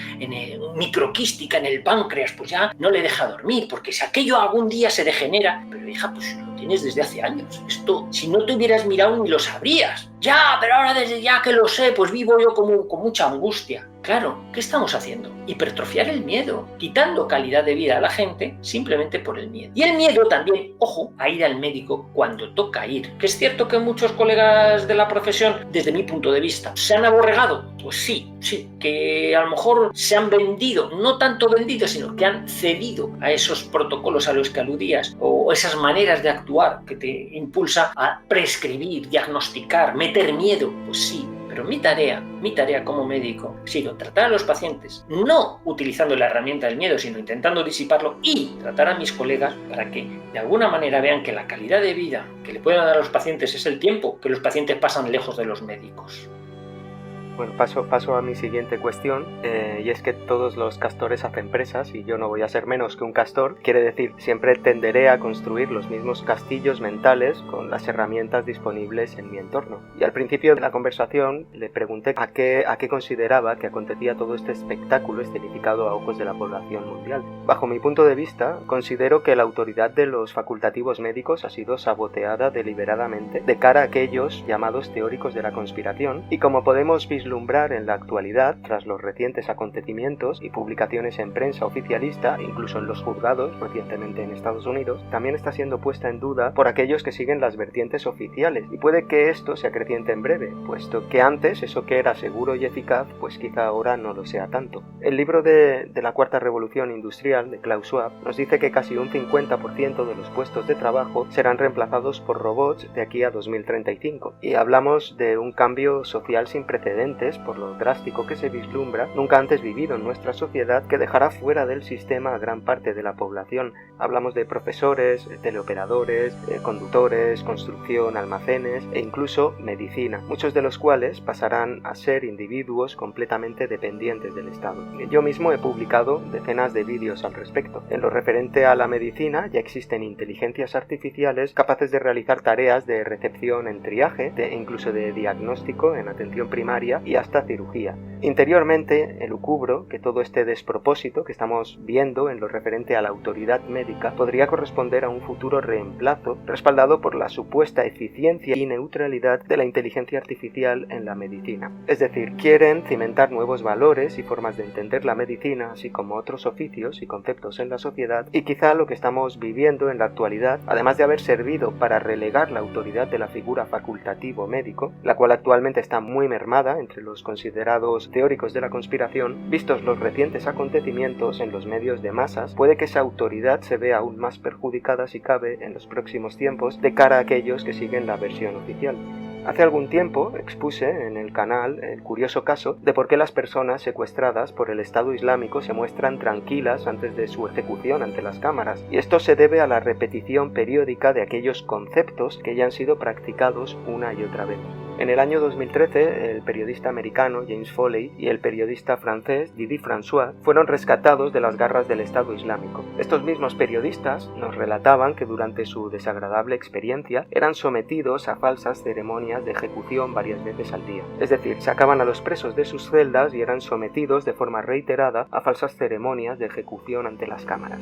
microquística en el páncreas, pues ya no le deja dormir, porque si aquello algún día se degenera, pero hija, pues lo tienes desde hace años. Esto, si no te hubieras mirado ni lo sabrías. Ya, pero ahora desde ya que lo sé, pues vivo yo con mucha angustia. Claro, ¿qué estamos haciendo? Hipertrofiar el miedo, quitando calidad de vida a la gente simplemente por el miedo. Y el miedo también, ojo, a ir al médico cuando toca ir. Que es cierto que muchos colegas de la profesión, desde mi punto de vista, ¿se han aborregado? Pues sí, que a lo mejor se han vendido, no tanto vendido, sino que han cedido a esos protocolos a los que aludías o esas maneras de actuar que te impulsa a prescribir, diagnosticar, meter miedo. Pues sí. Pero mi tarea como médico ha sido tratar a los pacientes, no utilizando la herramienta del miedo, sino intentando disiparlo y tratar a mis colegas para que de alguna manera vean que la calidad de vida que le pueden dar a los pacientes es el tiempo que los pacientes pasan lejos de los médicos. Bueno, paso a mi siguiente cuestión, y es que todos los castores hacen presas y yo no voy a ser menos que un castor. Quiere decir, siempre tenderé a construir los mismos castillos mentales con las herramientas disponibles en mi entorno. Y al principio de la conversación le pregunté a qué consideraba que acontecía todo este espectáculo escenificado a ojos de la población mundial. Bajo mi punto de vista, considero que la autoridad de los facultativos médicos ha sido saboteada deliberadamente de cara a aquellos llamados teóricos de la conspiración, y como podemos vislumbrar en la actualidad, tras los recientes acontecimientos y publicaciones en prensa oficialista, incluso en los juzgados recientemente en Estados Unidos, también está siendo puesta en duda por aquellos que siguen las vertientes oficiales, y puede que esto se acreciente en breve, puesto que antes eso que era seguro y eficaz, pues quizá ahora no lo sea tanto. El libro de la Cuarta Revolución Industrial de Klaus Schwab nos dice que casi un 50% de los puestos de trabajo serán reemplazados por robots de aquí a 2035, y hablamos de un cambio social sin precedentes por lo drástico que se vislumbra, nunca antes vivido en nuestra sociedad, que dejará fuera del sistema a gran parte de la población. Hablamos de profesores, teleoperadores, conductores, construcción, almacenes e incluso medicina, muchos de los cuales pasarán a ser individuos completamente dependientes del Estado. Yo mismo he publicado decenas de vídeos al respecto. En lo referente a la medicina ya existen inteligencias artificiales capaces de realizar tareas de recepción en triaje, incluso de diagnóstico en atención primaria y hasta cirugía. Interiormente, elucubro que todo este despropósito que estamos viendo en lo referente a la autoridad médica podría corresponder a un futuro reemplazo respaldado por la supuesta eficiencia y neutralidad de la inteligencia artificial en la medicina. Es decir, quieren cimentar nuevos valores y formas de entender la medicina, así como otros oficios y conceptos en la sociedad, y quizá lo que estamos viviendo en la actualidad, además de haber servido para relegar la autoridad de la figura facultativo médico, la cual actualmente está muy mermada entre los considerados teóricos de la conspiración, vistos los recientes acontecimientos en los medios de masas, puede que esa autoridad se vea aún más perjudicada si cabe en los próximos tiempos de cara a aquellos que siguen la versión oficial. Hace algún tiempo expuse en el canal el curioso caso de por qué las personas secuestradas por el Estado Islámico se muestran tranquilas antes de su ejecución ante las cámaras, y esto se debe a la repetición periódica de aquellos conceptos que ya han sido practicados una y otra vez. En el año 2013, el periodista americano James Foley y el periodista francés Didier François fueron rescatados de las garras del Estado Islámico. Estos mismos periodistas nos relataban que durante su desagradable experiencia eran sometidos a falsas ceremonias de ejecución varias veces al día. Es decir, sacaban a los presos de sus celdas y eran sometidos de forma reiterada a falsas ceremonias de ejecución ante las cámaras.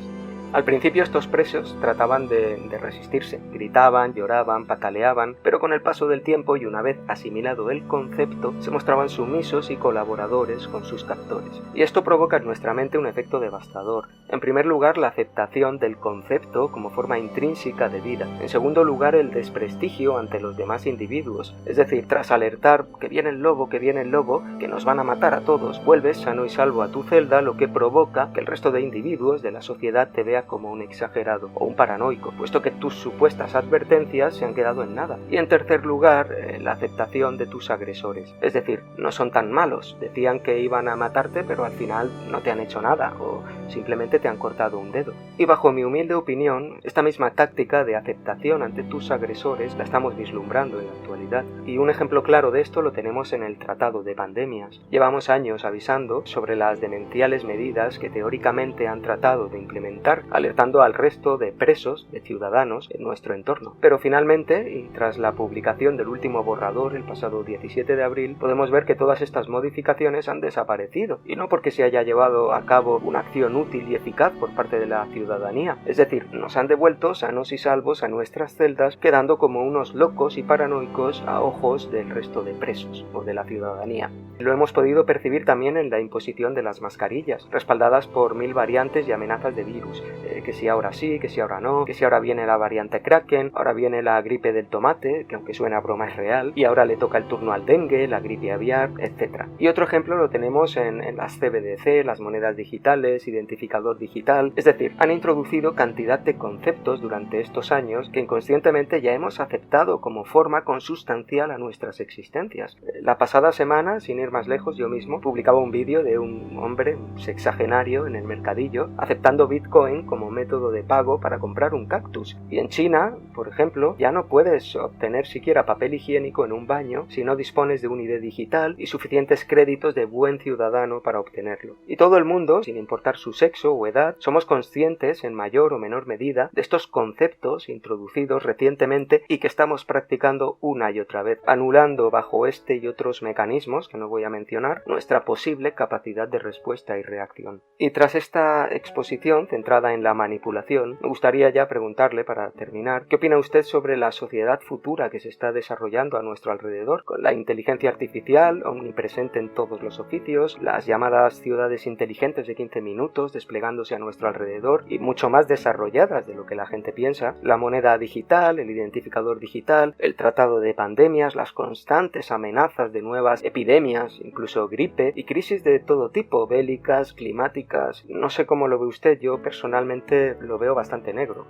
Al principio estos presos trataban de resistirse, gritaban, lloraban, pataleaban, pero con el paso del tiempo y una vez asimilado el concepto, se mostraban sumisos y colaboradores con sus captores. Y esto provoca en nuestra mente un efecto devastador. En primer lugar, la aceptación del concepto como forma intrínseca de vida. En segundo lugar, el desprestigio ante los demás individuos. Es decir, tras alertar que viene el lobo, que nos van a matar a todos, vuelves sano y salvo a tu celda, lo que provoca que el resto de individuos de la sociedad te vea como un exagerado o un paranoico, puesto que tus supuestas advertencias se han quedado en nada. Y en tercer lugar, la aceptación de tus agresores. Es decir, no son tan malos, decían que iban a matarte, pero al final no te han hecho nada, o simplemente te han cortado un dedo. Y bajo mi humilde opinión, esta misma táctica de aceptación ante tus agresores la estamos vislumbrando en la actualidad. Y un ejemplo claro de esto lo tenemos en el Tratado de Pandemias. Llevamos años avisando sobre las demenciales medidas que teóricamente han tratado de implementar, alertando al resto de presos, de ciudadanos en nuestro entorno. Pero finalmente, y tras la publicación del último borrador el pasado 17 de abril, podemos ver que todas estas modificaciones han desaparecido, y no porque se haya llevado a cabo una acción útil y eficaz por parte de la ciudadanía. Es decir, nos han devuelto sanos y salvos a nuestras celdas, quedando como unos locos y paranoicos a ojos del resto de presos o de la ciudadanía. Lo hemos podido percibir también en la imposición de las mascarillas, respaldadas por 1000 variantes y amenazas de virus, que si ahora sí, que si ahora no, que si ahora viene la variante Kraken, ahora viene la gripe del tomate, que aunque suena a broma es real, y ahora le toca el turno al dengue, la gripe aviar, etc. Y otro ejemplo lo tenemos en las CBDC, las monedas digitales, identificador digital, es decir, han introducido cantidad de conceptos durante estos años que inconscientemente ya hemos aceptado como forma consustancial a nuestras existencias. La pasada semana, sin ir más lejos, yo mismo publicaba un vídeo de un hombre, un sexagenario en el mercadillo, aceptando Bitcoin como método de pago para comprar un cactus. Y en China, por ejemplo, ya no puedes obtener siquiera papel higiénico en un baño si no dispones de un ID digital y suficientes créditos de buen ciudadano para obtenerlo. Y todo el mundo, sin importar su sexo o edad, somos conscientes en mayor o menor medida de estos conceptos introducidos recientemente y que estamos practicando una y otra vez, anulando bajo este y otros mecanismos que no voy a mencionar nuestra posible capacidad de respuesta y reacción. Y tras esta exposición centrada en la manipulación, me gustaría ya preguntarle, para terminar, ¿qué opina usted sobre la sociedad futura que se está desarrollando a nuestro alrededor, con la inteligencia artificial omnipresente en todos los oficios, las llamadas ciudades inteligentes de 15 minutos desplegándose a nuestro alrededor y mucho más desarrolladas de lo que la gente piensa, la moneda digital, el identificador digital, el tratado de pandemias, las constantes amenazas de nuevas epidemias, incluso gripe y crisis de todo tipo, bélicas, climáticas? No sé cómo lo ve usted, yo personalmente lo veo bastante negro.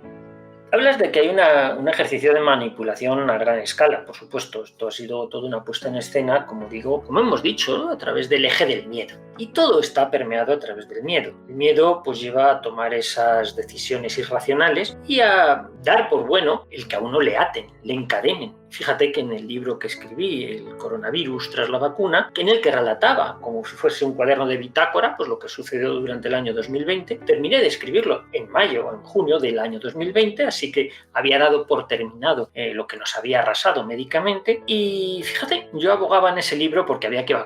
Hablas de que hay un ejercicio de manipulación a gran escala, por supuesto. Esto ha sido toda una puesta en escena, como hemos dicho, ¿no? A través del eje del miedo. Y todo está permeado a través del miedo. El miedo pues lleva a tomar esas decisiones irracionales y a dar por bueno el que a uno le aten, le encadenen. Fíjate que en el libro que escribí, El coronavirus tras la vacuna, en el que relataba, como si fuese un cuaderno de bitácora, pues lo que sucedió durante el año 2020, terminé de escribirlo en mayo o en junio del año 2020, así que había dado por terminado lo que nos había arrasado médicamente. Y fíjate, yo abogaba en ese libro porque había que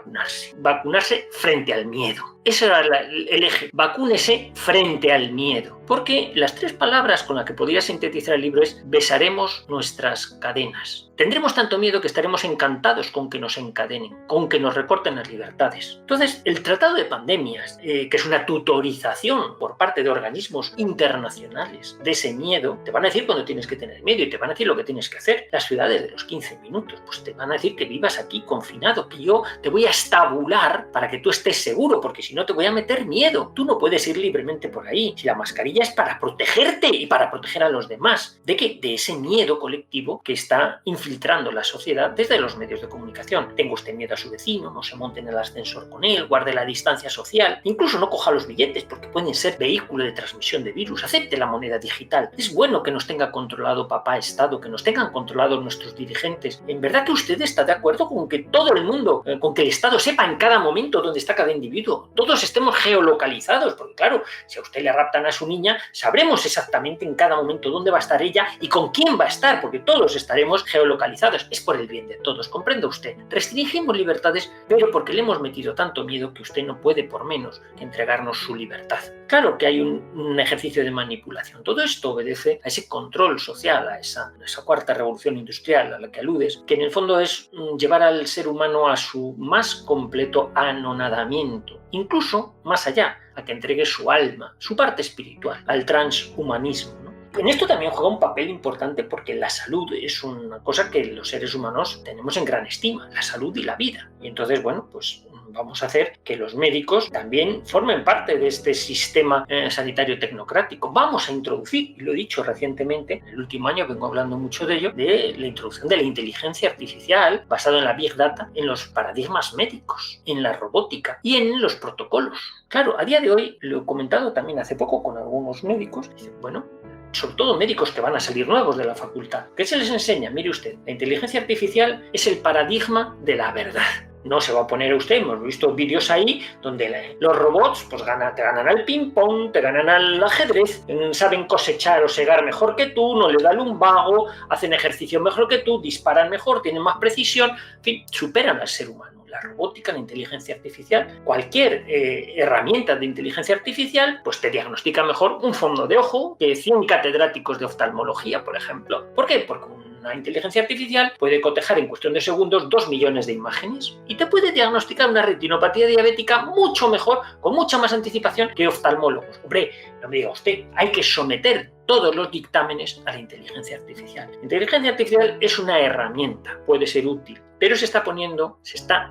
vacunarse frente al miedo. Ese era el eje, vacúnese frente al miedo. Porque las tres palabras con las que podría sintetizar el libro es: besaremos nuestras cadenas. Tendremos tanto miedo que estaremos encantados con que nos encadenen, con que nos recorten las libertades. Entonces, el Tratado de Pandemias, que es una tutorización por parte de organismos internacionales de ese miedo, te van a decir cuándo tienes que tener miedo y te van a decir lo que tienes que hacer. Las ciudades de los 15 minutos, pues te van a decir que vivas aquí confinado, que yo te voy a estabular para que tú estés seguro, porque si no te voy a meter miedo. Tú no puedes ir libremente por ahí. Si la mascarilla es para protegerte y para proteger a los demás. ¿De qué? De ese miedo colectivo que está infiltrando la sociedad desde los medios de comunicación. Tenga usted miedo a su vecino, no se monte en el ascensor con él, guarde la distancia social, incluso no coja los billetes porque pueden ser vehículo de transmisión de virus, acepte la moneda digital. Es bueno que nos tenga controlado papá Estado, que nos tengan controlado nuestros dirigentes. ¿En verdad que usted está de acuerdo con que todo el mundo, con que el Estado sepa en cada momento dónde está cada individuo? Todos estemos geolocalizados, porque claro, si a usted le raptan a su niña, sabremos exactamente en cada momento dónde va a estar ella y con quién va a estar, porque todos estaremos geolocalizados. Es por el bien de todos, comprenda usted. Restringimos libertades, pero porque le hemos metido tanto miedo que usted no puede por menos que entregarnos su libertad. Claro que hay un ejercicio de manipulación. Todo esto obedece a ese control social, a esa cuarta revolución industrial a la que aludes, que en el fondo es llevar al ser humano a su más completo anonadamiento, incluso más allá, a que entregue su alma, su parte espiritual, al transhumanismo. En esto también juega un papel importante porque la salud es una cosa que los seres humanos tenemos en gran estima, la salud y la vida. Y entonces, bueno, pues vamos a hacer que los médicos también formen parte de este sistema sanitario tecnocrático. Vamos a introducir, y lo he dicho recientemente, en el último año vengo hablando mucho de ello, de la introducción de la inteligencia artificial basada en la Big Data, en los paradigmas médicos, en la robótica y en los protocolos. Claro, a día de hoy, lo he comentado también hace poco con algunos médicos, dicen, bueno, sobre todo médicos que van a salir nuevos de la facultad. ¿Qué se les enseña? Mire usted, la inteligencia artificial es el paradigma de la verdad. No se va a poner usted, hemos visto vídeos ahí donde los robots pues te ganan al ping-pong, te ganan al ajedrez, saben cosechar o segar mejor que tú, no les da lumbago, hacen ejercicio mejor que tú, disparan mejor, tienen más precisión, en fin, superan al ser humano. La robótica, la inteligencia artificial, cualquier herramienta de inteligencia artificial, pues te diagnostica mejor un fondo de ojo que 100 catedráticos de oftalmología, por ejemplo. ¿Por qué? Porque una inteligencia artificial puede cotejar en cuestión de segundos 2 millones de imágenes y te puede diagnosticar una retinopatía diabética mucho mejor, con mucha más anticipación que oftalmólogos. Hombre, no me diga usted, hay que someter todos los dictámenes a la inteligencia artificial. La inteligencia artificial es una herramienta, puede ser útil. pero se está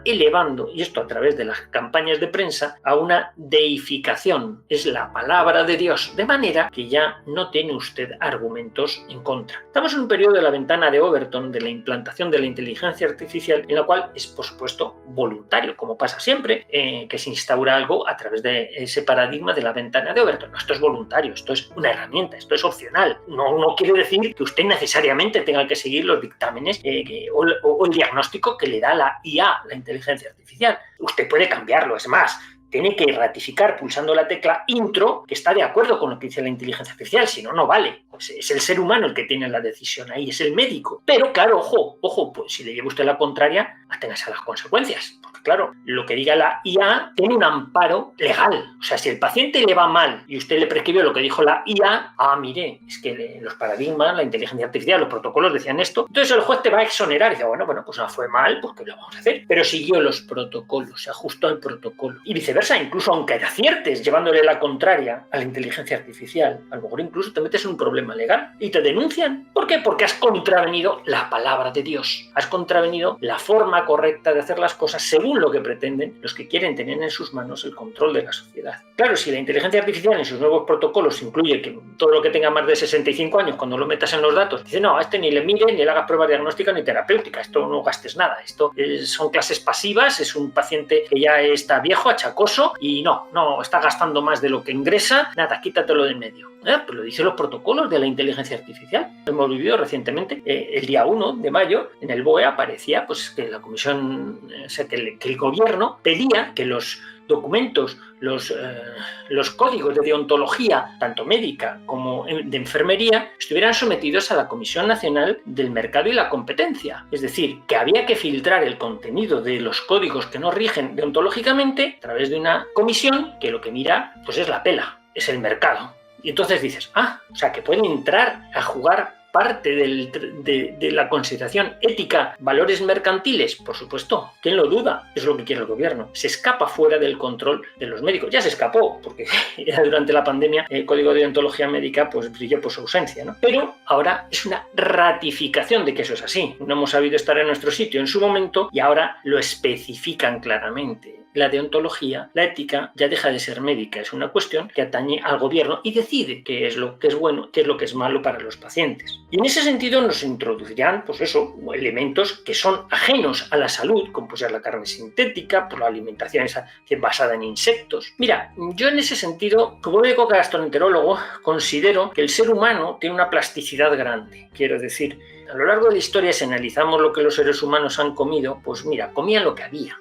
elevando, y esto a través de las campañas de prensa, a una deificación. Es la palabra de Dios, de manera que ya no tiene usted argumentos en contra. Estamos en un periodo de la ventana de Overton, de la implantación de la inteligencia artificial, en la cual es, por supuesto, voluntario, como pasa siempre, que se instaura algo a través de ese paradigma de la ventana de Overton. No, esto es voluntario, esto es una herramienta, esto es opcional. No quiere decir que usted necesariamente tenga que seguir los dictámenes o el diagnóstico que le da la IA, la inteligencia artificial. Usted puede cambiarlo, es más, tiene que ratificar pulsando la tecla intro que está de acuerdo con lo que dice la inteligencia artificial, si no, no vale. Pues es el ser humano el que tiene la decisión ahí, es el médico. Pero claro, ojo, pues si le lleva usted la contraria, aténgase a las consecuencias. Porque claro, lo que diga la IA tiene un amparo legal. O sea, si el paciente le va mal y usted le prescribió lo que dijo la IA, mire, es que los paradigmas, la inteligencia artificial, los protocolos decían esto, entonces el juez te va a exonerar y dice, bueno, pues no fue mal, pues ¿qué lo vamos a hacer? Pero siguió los protocolos, se ajustó al protocolo. Y viceversa, incluso aunque aciertes llevándole la contraria a la inteligencia artificial, a lo mejor incluso te metes en un problema legal y te denuncian. ¿Por qué? Porque has contravenido la palabra de Dios, has contravenido la forma correcta de hacer las cosas según lo que pretenden los que quieren tener en sus manos el control de la sociedad. Claro, si la inteligencia artificial en sus nuevos protocolos incluye que todo lo que tenga más de 65 años, cuando lo metas en los datos, dice, no, a este ni le mire, ni le hagas pruebas diagnósticas ni terapéuticas, esto no gastes nada, esto son clases pasivas, es un paciente que ya está viejo, achacoso, y no está gastando más de lo que ingresa, nada, quítatelo de en medio. Pues lo dicen los protocolos de la inteligencia artificial. Hemos vivido recientemente, el día 1 de mayo, en el BOE aparecía pues, que la comisión, que el gobierno pedía que los documentos, los códigos de deontología, tanto médica como de enfermería, estuvieran sometidos a la Comisión Nacional del Mercado y la Competencia. Es decir, que había que filtrar el contenido de los códigos que nos rigen deontológicamente a través de una comisión que lo que mira pues es la pela, es el mercado. Y entonces dices, o sea, que pueden entrar a jugar parte de la consideración ética, valores mercantiles, por supuesto, ¿quién lo duda? Es lo que quiere el gobierno. Se escapa fuera del control de los médicos. Ya se escapó, porque durante la pandemia el Código de Deontología Médica pues brilló por su ausencia, ¿no? Pero ahora es una ratificación de que eso es así. No hemos sabido estar en nuestro sitio en su momento y ahora lo especifican claramente. La deontología, la ética, ya deja de ser médica, es una cuestión que atañe al gobierno y decide qué es lo que es bueno, qué es lo que es malo para los pacientes. Y en ese sentido nos introducirán, pues eso, elementos que son ajenos a la salud, como pues la carne sintética, por la alimentación esa basada en insectos. Mira, yo en ese sentido, como médico gastroenterólogo, considero que el ser humano tiene una plasticidad grande. Quiero decir, a lo largo de la historia, si analizamos lo que los seres humanos han comido, pues mira, comían lo que había.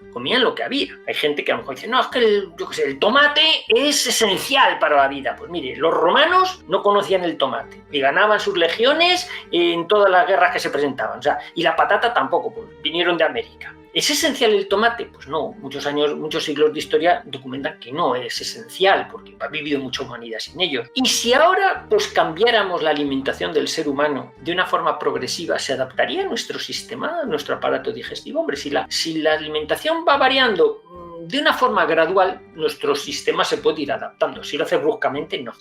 Hay gente que a lo mejor dice, no, es que el tomate es esencial para la vida. Pues mire, los romanos no conocían el tomate y ganaban sus legiones en todas las guerras que se presentaban. O sea, y la patata tampoco, pues vinieron de América. ¿Es esencial el tomate? Pues no, muchos siglos de historia documentan que no es esencial, porque ha vivido mucha humanidad sin ellos. Y si ahora pues cambiáramos la alimentación del ser humano de una forma progresiva, ¿se adaptaría nuestro sistema, nuestro aparato digestivo? Hombre, si la alimentación va variando de una forma gradual, nuestro sistema se puede ir adaptando. Si lo hace bruscamente, no.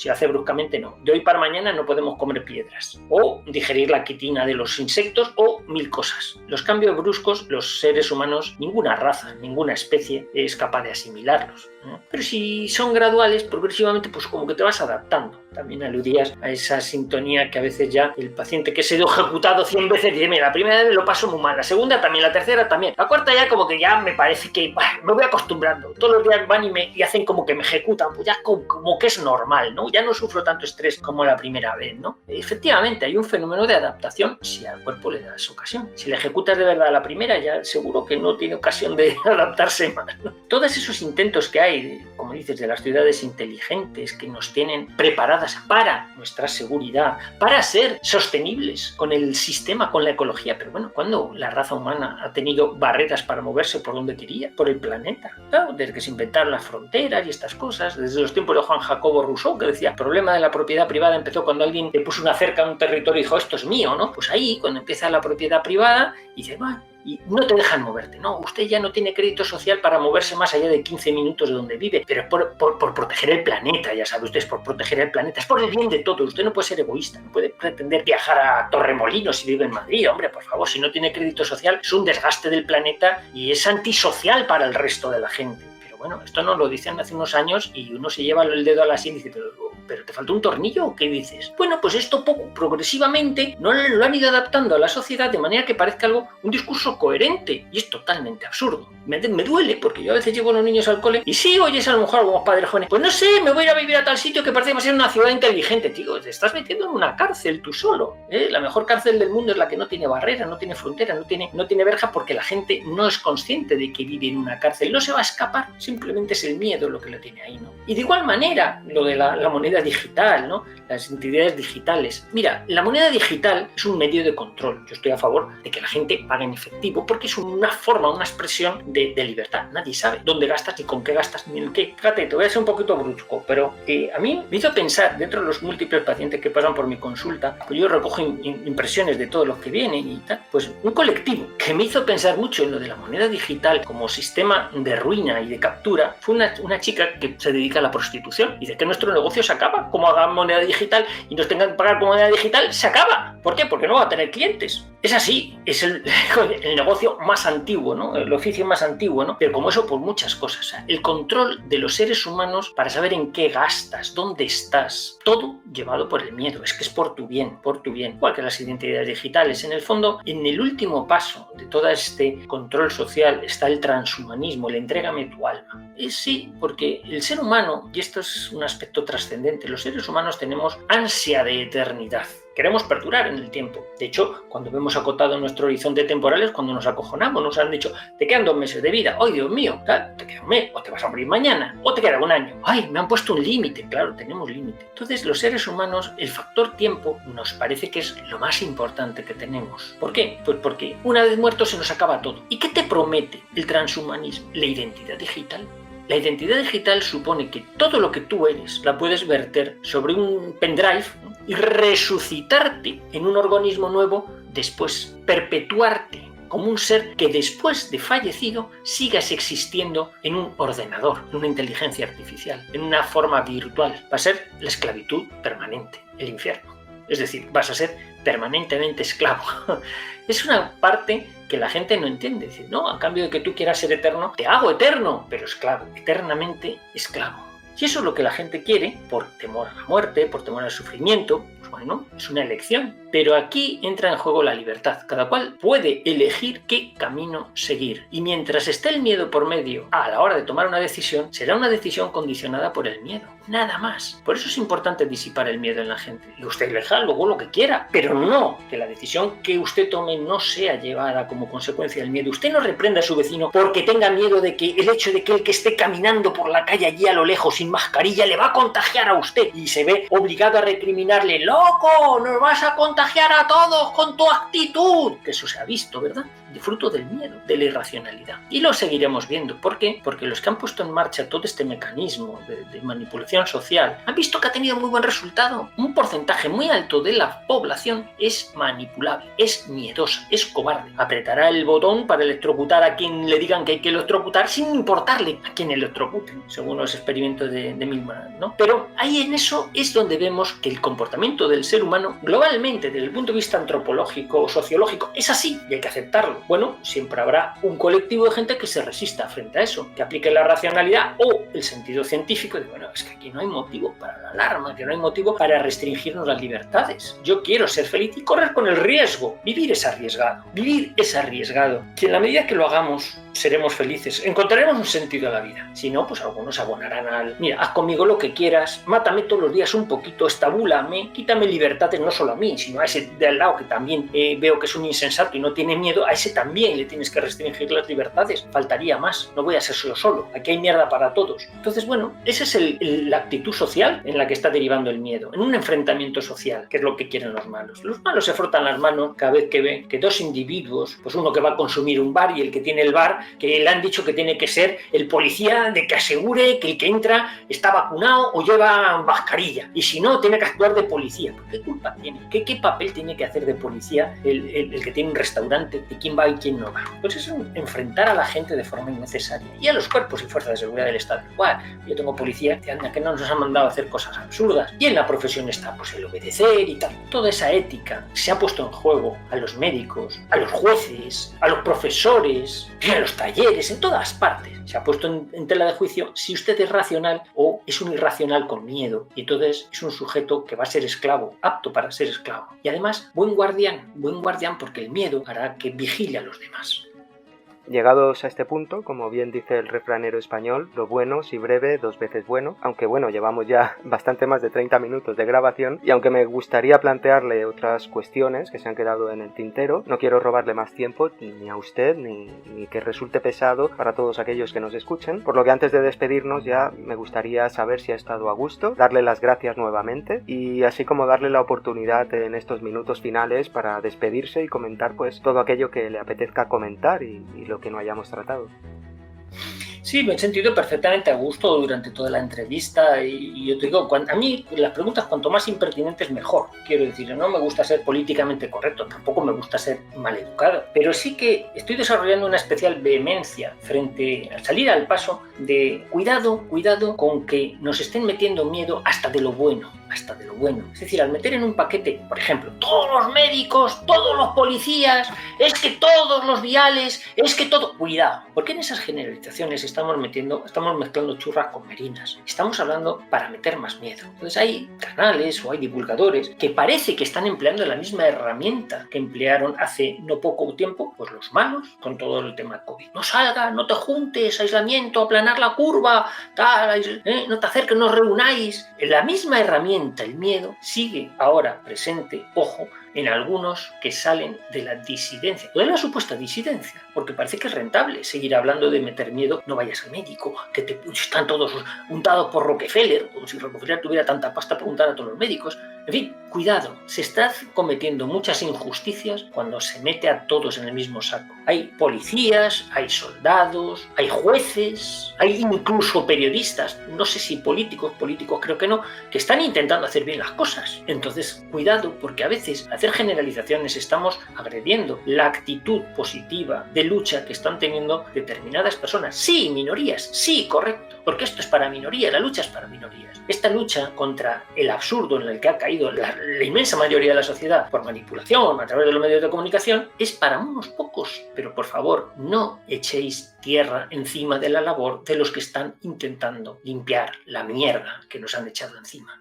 De hoy para mañana no podemos comer piedras o digerir la quitina de los insectos o 1000 cosas. Los cambios bruscos, los seres humanos, ninguna raza, ninguna especie es capaz de asimilarlos. Pero si son graduales, progresivamente, pues como que te vas adaptando. También aludías a esa sintonía que a veces ya el paciente que ha sido ejecutado 100 veces dice, mira, la primera vez lo paso muy mal, la segunda también, la tercera también, la cuarta ya como que ya me parece que me voy acostumbrando. Todos los días van y hacen como que me ejecutan, pues ya como que es normal, ¿no? Ya no sufro tanto estrés como la primera vez, ¿no? Efectivamente, hay un fenómeno de adaptación si al cuerpo le das ocasión. Si le ejecutas de verdad a la primera, ya seguro que no tiene ocasión de adaptarse más, ¿no? Todos esos intentos que hay, como dices, de las ciudades inteligentes que nos tienen preparadas para nuestra seguridad, para ser sostenibles con el sistema, con la ecología. Pero bueno, ¿cuándo la raza humana ha tenido barreras para moverse por donde quería? Por el planeta. Claro, desde que se inventaron las fronteras y estas cosas, desde los tiempos de Juan Jacobo Rousseau, que decía, el problema de la propiedad privada empezó cuando alguien le puso una cerca a un territorio y dijo, esto es mío, ¿no? Pues ahí, cuando empieza la propiedad privada, dice, bueno, y no te dejan moverte. No, usted ya no tiene crédito social para moverse más allá de 15 minutos de donde vive, pero es por proteger el planeta, ya sabe usted, es por proteger el planeta, es por el bien de todos. Usted no puede ser egoísta, no puede pretender viajar a Torremolinos si vive en Madrid. Hombre, por favor, si no tiene crédito social, es un desgaste del planeta y es antisocial para el resto de la gente. Pero bueno, esto nos lo dicen hace unos años y uno se lleva el dedo a la sien y dice, ¿pero te falta un tornillo o qué dices? Bueno, pues esto progresivamente no lo han ido adaptando a la sociedad de manera que parezca un discurso coherente, y es totalmente absurdo. Me duele porque yo a veces llevo a los niños al cole y sí oyes a lo mejor algunos padres jóvenes, pues no sé, me voy a ir a vivir a tal sitio que parece que va a ser una ciudad inteligente. Tío, te estás metiendo en una cárcel tú solo, ¿eh? La mejor cárcel del mundo es la que no tiene barreras, no tiene fronteras, no tiene verja, porque la gente no es consciente de que vive en una cárcel, no se va a escapar, simplemente es el miedo lo que lo tiene ahí, ¿no? Y de igual manera, lo de la moneda digital, ¿no? Las entidades digitales. Mira, la moneda digital es un medio de control. Yo estoy a favor de que la gente pague en efectivo porque es una forma, una expresión de libertad. Nadie sabe dónde gastas, ni con qué gastas, ni en qué. Fíjate, te voy a ser un poquito brusco, pero a mí me hizo pensar, dentro de los múltiples pacientes que pasan por mi consulta, pues yo recojo impresiones de todos los que vienen y tal, pues un colectivo que me hizo pensar mucho en lo de la moneda digital como sistema de ruina y de captura fue una chica que se dedica a la prostitución y dice que nuestro negocio se acaba. Como hagan moneda digital y nos tengan que pagar con moneda digital, se acaba. ¿Por qué? Porque no va a tener clientes. Es así, es el negocio más antiguo, ¿no? El oficio más antiguo, ¿no? Pero como eso, por muchas cosas. El control de los seres humanos para saber en qué gastas, dónde estás, todo llevado por el miedo. Es que es por tu bien, por tu bien. Igual que las identidades digitales. En el fondo, en el último paso de todo este control social está el transhumanismo, el entrégame tu alma. Sí, porque el ser humano, y esto es un aspecto trascendente, los seres humanos tenemos ansia de eternidad. Queremos perdurar en el tiempo. De hecho, cuando vemos acotado nuestro horizonte temporal es cuando nos acojonamos. Nos han dicho, te quedan 2 meses de vida. ¡Ay, Dios mío! Te queda un mes, o te vas a morir mañana, o te queda 1 año. ¡Ay, me han puesto un límite! Claro, tenemos límite. Entonces, los seres humanos, el factor tiempo nos parece que es lo más importante que tenemos. ¿Por qué? Pues porque una vez muerto se nos acaba todo. ¿Y qué te promete el transhumanismo? La identidad digital. La identidad digital supone que todo lo que tú eres la puedes verter sobre un pendrive, ¿no? Y resucitarte en un organismo nuevo después, perpetuarte como un ser que después de fallecido sigas existiendo en un ordenador, en una inteligencia artificial, en una forma virtual. Va a ser la esclavitud permanente, el infierno. Es decir, vas a ser permanentemente esclavo. Es una parte que la gente no entiende. Decir, no, a cambio de que tú quieras ser eterno, te hago eterno, pero esclavo, eternamente esclavo. Si eso es lo que la gente quiere, por temor a la muerte, por temor al sufrimiento, pues bueno, es una elección. Pero aquí entra en juego la libertad. Cada cual puede elegir qué camino seguir. Y mientras esté el miedo por medio a la hora de tomar una decisión, será una decisión condicionada por el miedo. Nada más. Por eso es importante disipar el miedo en la gente. Y usted elija luego lo que quiera, pero no que la decisión que usted tome no sea llevada como consecuencia del miedo. Usted no reprenda a su vecino porque tenga miedo de que el hecho de que el que esté caminando por la calle allí a lo lejos sin mascarilla le va a contagiar a usted y se ve obligado a recriminarle, ¡loco! ¡Nos vas a contagiar a todos con tu actitud! Que eso se ha visto, ¿verdad? De fruto del miedo, de la irracionalidad. Y lo seguiremos viendo. ¿Por qué? Porque los que han puesto en marcha todo este mecanismo de manipulación social han visto que ha tenido muy buen resultado. Un porcentaje muy alto de la población es manipulable, es miedosa, es cobarde. Apretará el botón para electrocutar a quien le digan que hay que electrocutar sin importarle a quien electrocuten, según los experimentos de Milman, ¿no? Pero ahí en eso es donde vemos que el comportamiento del ser humano globalmente, desde el punto de vista antropológico o sociológico, es así y hay que aceptarlo. Bueno, siempre habrá un colectivo de gente que se resista frente a eso, que aplique la racionalidad o el sentido científico de, bueno, es que aquí no hay motivo para la alarma, que no hay motivo para restringirnos las libertades. Yo quiero ser feliz y correr con el riesgo. Vivir es arriesgado. Vivir es arriesgado. Que en la medida que lo hagamos, seremos felices. Encontraremos un sentido a la vida. Si no, pues algunos abonarán al, mira, haz conmigo lo que quieras, mátame todos los días un poquito, estabúlame, quítame libertades no solo a mí, sino a ese de al lado que también veo que es un insensato y no tiene miedo, a ese también le tienes que restringir las libertades. Faltaría más. No voy a ser yo solo. Aquí hay mierda para todos. Entonces, bueno, esa es la actitud social en la que está derivando el miedo. En un enfrentamiento social, que es lo que quieren los malos. Los malos se frotan las manos cada vez que ven que dos individuos, pues uno que va a consumir un bar y el que tiene el bar, que le han dicho que tiene que ser el policía de que asegure que el que entra está vacunado o lleva mascarilla. Y si no, tiene que actuar de policía. ¿Qué culpa tiene? ¿Qué papel tiene que hacer de policía el que tiene un restaurante? ¿De quién va va y quién no va. Pues es enfrentar a la gente de forma innecesaria y a los cuerpos y fuerzas de seguridad del Estado. Igual, yo tengo policía que anda que no nos han mandado a hacer cosas absurdas y en la profesión está pues el obedecer y tal. Toda esa ética se ha puesto en juego a los médicos, a los jueces, a los profesores, a los talleres, en todas partes. Se ha puesto en tela de juicio si usted es racional o es un irracional con miedo y entonces es un sujeto que va a ser esclavo, apto para ser esclavo. Y además, buen guardián porque el miedo hará que vigile a los demás. Llegados a este punto, como bien dice el refranero español, lo bueno, si breve, 2 veces bueno, aunque bueno, llevamos ya bastante más de 30 minutos de grabación y aunque me gustaría plantearle otras cuestiones que se han quedado en el tintero, no quiero robarle más tiempo ni a usted ni que resulte pesado para todos aquellos que nos escuchen, por lo que antes de despedirnos ya me gustaría saber si ha estado a gusto, darle las gracias nuevamente y así como darle la oportunidad en estos minutos finales para despedirse y comentar pues todo aquello que le apetezca comentar y lo que no hayamos tratado. Sí, me he sentido perfectamente a gusto durante toda la entrevista y yo te digo, a mí las preguntas cuanto más impertinentes mejor. Quiero decir, no me gusta ser políticamente correcto, tampoco me gusta ser maleducado, pero sí que estoy desarrollando una especial vehemencia frente a salir al paso de cuidado con que nos estén metiendo miedo hasta de lo bueno. Es decir, al meter en un paquete, por ejemplo, todos los médicos, todos los policías, es que todos los viales, es que todo... Cuidado, porque en esas generalizaciones estamos mezclando churras con merinas. Estamos hablando para meter más miedo. Entonces hay canales o hay divulgadores que parece que están empleando la misma herramienta que emplearon hace no poco tiempo, pues los malos, con todo el tema COVID. No salgas, no te juntes, aislamiento, aplanar la curva, tal, no te acerques, no os reunáis. La misma herramienta, el miedo, sigue ahora presente, ojo, en algunos que salen de la disidencia, o de la supuesta disidencia, porque parece que es rentable seguir hablando de meter miedo, no vayas al médico, que están todos untados por Rockefeller, como si Rockefeller tuviera tanta pasta para untar a todos los médicos. En fin, cuidado, se está cometiendo muchas injusticias cuando se mete a todos en el mismo saco. Hay policías, hay soldados, hay jueces, hay incluso periodistas, no sé si políticos creo que no, que están intentando hacer bien las cosas. Entonces, cuidado, porque a veces al hacer generalizaciones estamos agrediendo la actitud positiva de lucha que están teniendo determinadas personas. Sí, minorías, sí, correcto, porque esto es para minorías, la lucha es para minorías. Esta lucha contra el absurdo en el que ha caído la inmensa mayoría de la sociedad por manipulación a través de los medios de comunicación es para unos pocos, pero por favor no echéis tierra encima de la labor de los que están intentando limpiar la mierda que nos han echado encima.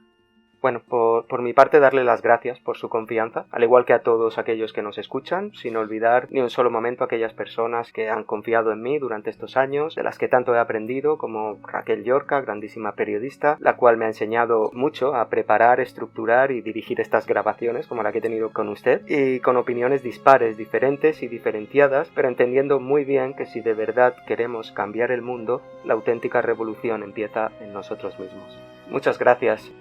Bueno, por mi parte darle las gracias por su confianza, al igual que a todos aquellos que nos escuchan, sin olvidar ni un solo momento a aquellas personas que han confiado en mí durante estos años, de las que tanto he aprendido, como Raquel Llorca, grandísima periodista, la cual me ha enseñado mucho a preparar, estructurar y dirigir estas grabaciones, como la que he tenido con usted, y con opiniones dispares, diferentes y diferenciadas, pero entendiendo muy bien que si de verdad queremos cambiar el mundo, la auténtica revolución empieza en nosotros mismos. Muchas gracias.